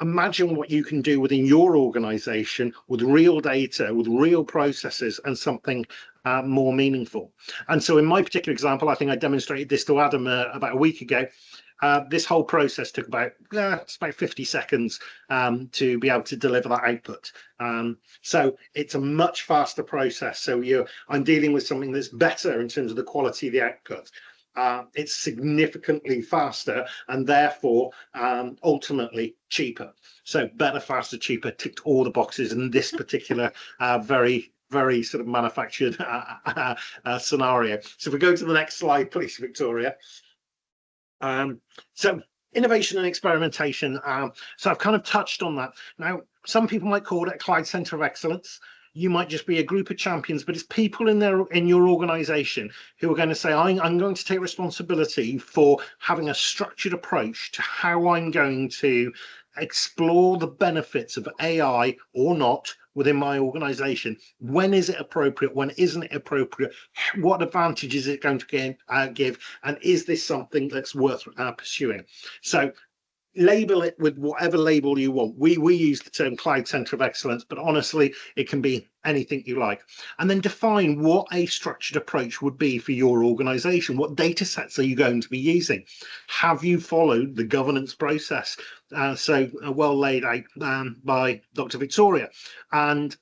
imagine what you can do within your organization with real data, with real processes, and something more meaningful. And so in my particular example, I think I demonstrated this to Adam about a week ago. This whole process took about 50 seconds to be able to deliver that output. So it's a much faster process. So I'm dealing with something that's better in terms of the quality of the output. It's significantly faster and therefore ultimately cheaper. So better, faster, cheaper, ticked all the boxes in this particular very sort of manufactured scenario. So if we go to the next slide, please, Victoria. So innovation and experimentation. So I've kind of touched on that. Now, some people might call it a cloud center of excellence. You might just be a group of champions, but it's people in your organization who are going to say, I'm going to take responsibility for having a structured approach to how I'm going to explore the benefits of AI or not within my organization. When is it appropriate? When isn't it appropriate? What advantage is it going to give? And is this something that's worth pursuing? So label it with whatever label you want. We use the term cloud center of excellence, but honestly, it can be anything you like. And then define what a structured approach would be for your organization. What data sets are you going to be using? Have you followed the governance process? So well laid out by Dr. Victoria. And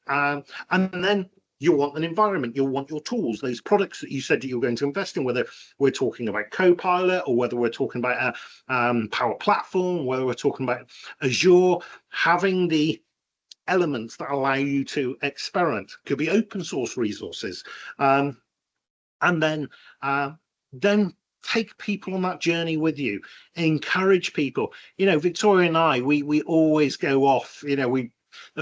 then you want an environment, you'll want your tools, those products that you said that you're going to invest in, whether we're talking about Copilot or whether we're talking about a Power Platform, whether we're talking about Azure, having the elements that allow you to experiment. Could be open source resources. And then take people on that journey with you, encourage people. Victoria and I, we always go off, the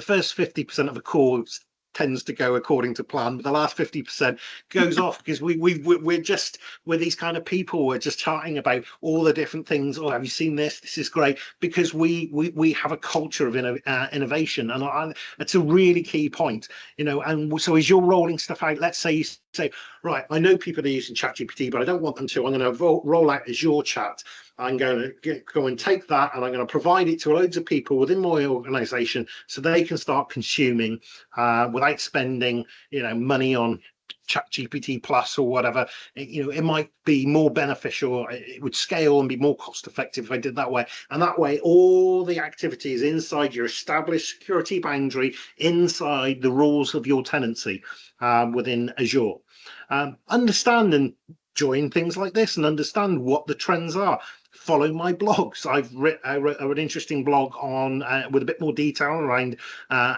first 50% of a course tends to go according to plan, but the last 50% goes off because we're these kind of people. We're just chatting about all the different things. Oh, have you seen this? This is great, because we have a culture of innovation, and it's a really key point. And so as you're rolling stuff out, let's say you say, right, I know people are using ChatGPT, but I don't want them to. I'm going to roll out Azure Chat. I'm going to go and take that and I'm going to provide it to loads of people within my organization so they can start consuming without spending, money on ChatGPT Plus or whatever. It might be more beneficial. It would scale and be more cost effective if I did that way. And that way, all the activities inside your established security boundary, inside the rules of your tenancy within Azure. Understand and join things like this and understand what the trends are. Follow my blogs. I wrote an interesting blog on with a bit more detail around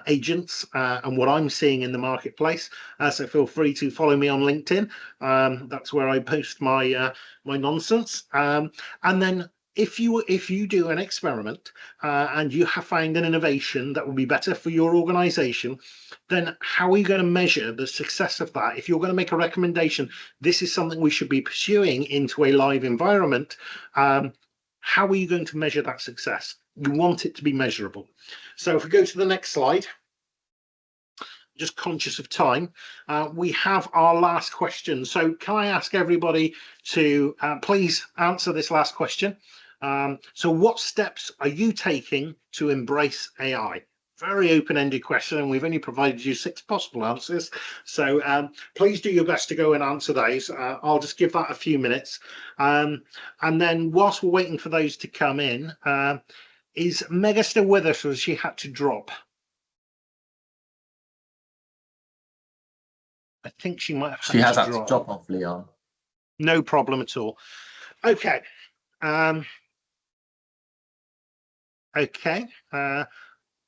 agents and what I'm seeing in the marketplace. So feel free to follow me on LinkedIn. That's where I post my my nonsense. And then if you do an experiment and you have found an innovation that will be better for your organization, then how are you going to measure the success of that? If you're going to make a recommendation, this is something we should be pursuing into a live environment, how are you going to measure that success? You want it to be measurable. So if we go to the next slide, just conscious of time, we have our last question. So can I ask everybody to please answer this last question? So what steps are you taking to embrace AI? Very open-ended question, and we've only provided you 6 possible answers. So please do your best to go and answer those. I'll just give that a few minutes. And then whilst we're waiting for those to come in, is Mega still with us, or has she had to drop? I think she might have She has had to drop off, Leon. No problem at all. Okay. Okay.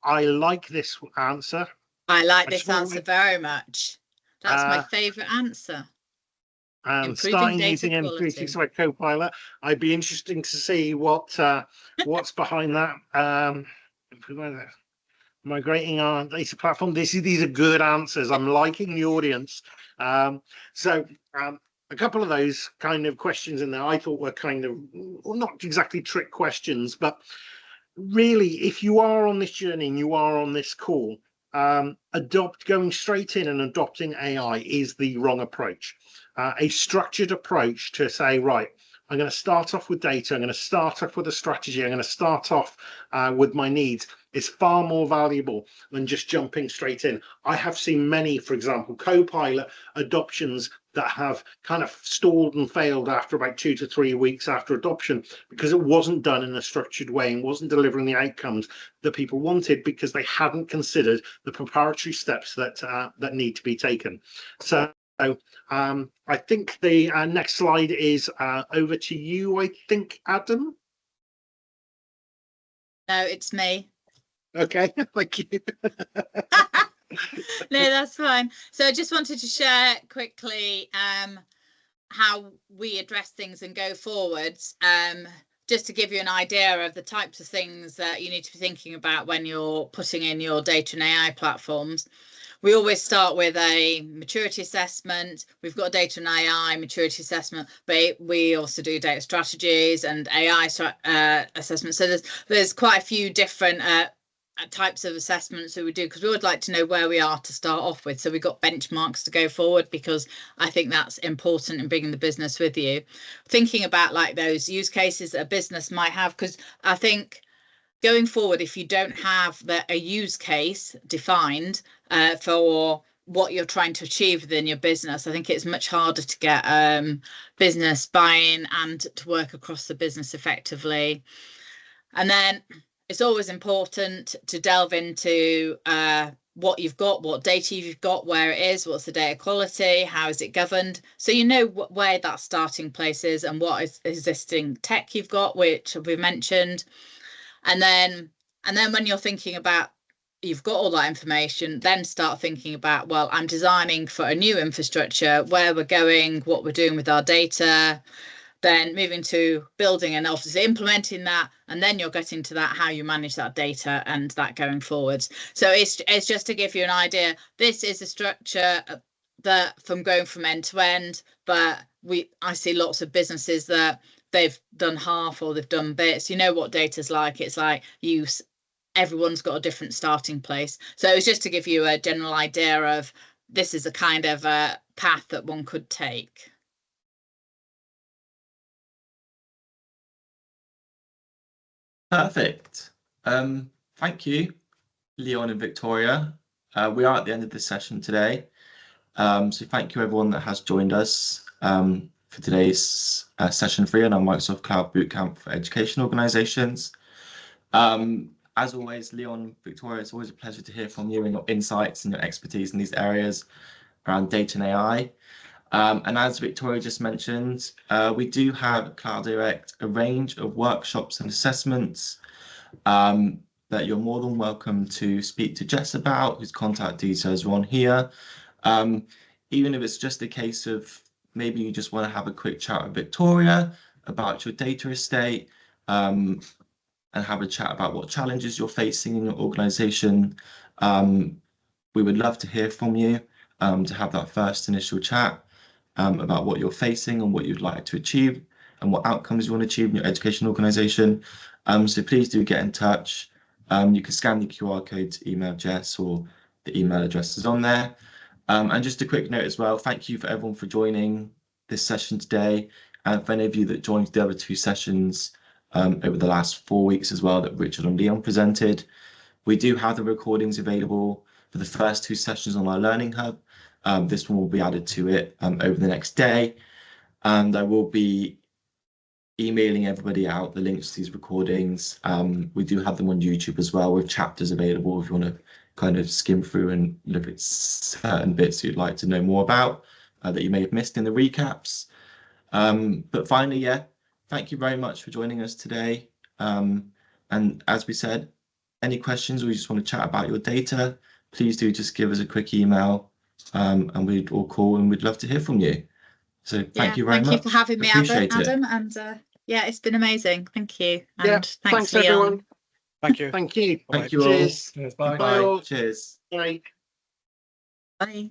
I like this answer. I like this answer very much. That's my favourite answer. Starting using M365 Copilot, I'd be interesting to see what's behind that. Migrating our data platform. These are good answers. I'm liking the audience. So a couple of those kind of questions in there I thought were kind of, well, not exactly trick questions, but really, if you are on this journey and you are on this call, going straight in and adopting AI is the wrong approach. A structured approach to say, right, I'm going to start off with data, I'm going to start off with a strategy, I'm going to start off with my needs, is far more valuable than just jumping straight in. I have seen many, for example, Copilot adoptions that have kind of stalled and failed after about 2 to 3 weeks after adoption, because it wasn't done in a structured way and wasn't delivering the outcomes that people wanted, because they hadn't considered the preparatory steps that need to be taken. So I think the next slide is over to you, I think, Adam. No, it's me. Okay, thank you. No, that's fine. So I just wanted to share quickly how we address things and go forwards, just to give you an idea of the types of things that you need to be thinking about when you're putting in your data and AI platforms. We always start with a maturity assessment. We've got a data and AI maturity assessment, but we also do data strategies and AI assessments. So there's quite a few different types of assessments that we do, because we would like to know where we are to start off with, so we've got benchmarks to go forward, because I think that's important in bringing the business with you, thinking about like those use cases that a business might have, because I think going forward, if you don't have a use case defined for what you're trying to achieve within your business, I think it's much harder to get business buy-in and to work across the business effectively. And then it's always important to delve into what you've got, what data you've got, where it is, what's the data quality, how is it governed, so you know where that starting place is and what is existing tech you've got, which we mentioned. And then when you're thinking about you've got all that information, then start thinking about, well, I'm designing for a new infrastructure, where we're going, what we're doing with our data, then moving to building and obviously implementing that, and then you're getting to that how you manage that data and that going forwards. So it's just to give you an idea. This is a structure that from going from end to end, but I see lots of businesses that they've done half or they've done bits. You know what data's like. It's like everyone's got a different starting place. So it's just to give you a general idea of this is a kind of a path that one could take. Perfect. Thank you, Leon and Victoria. We are at the end of this session today. So thank you everyone that has joined us for today's session 3 on our Microsoft Cloud Bootcamp for education organizations. As always, Leon, Victoria, it's always a pleasure to hear from you and your insights and your expertise in these areas around data and AI. And as Victoria just mentioned, we do have at Cloud Direct a range of workshops and assessments that you're more than welcome to speak to Jess about, whose contact details are on here. Even if it's just a case of maybe you just want to have a quick chat with Victoria about your data estate, and have a chat about what challenges you're facing in your organization. We would love to hear from you, to have that first initial chat about what you're facing and what you'd like to achieve and what outcomes you want to achieve in your education organization. So please do get in touch. You can scan the QR code to email Jess, or the email address is on there. And just a quick note as well, thank you for everyone for joining this session today, and for any of you that joined the other 2 sessions over the last 4 weeks as well that Richard and Leon presented. We do have the recordings available for the first 2 sessions on our Learning Hub. This one will be added to it over the next day, and I will be emailing everybody out the links to these recordings. We do have them on YouTube as well, with chapters available if you want to kind of skim through and look at certain bits you'd like to know more about that you may have missed in the recaps. But finally, yeah, thank you very much for joining us today. And as we said, any questions or you just want to chat about your data, please do just give us a quick email, and we'd all call, and we'd love to hear from you. So thank you very much. Thank you for having me, Appreciate Adam. And yeah, it's been amazing. Thank you. And yeah, thanks everyone. Thank you. Thank you. Thank you all. Cheers. Cheers. Bye. Bye all. Cheers. Bye. Bye.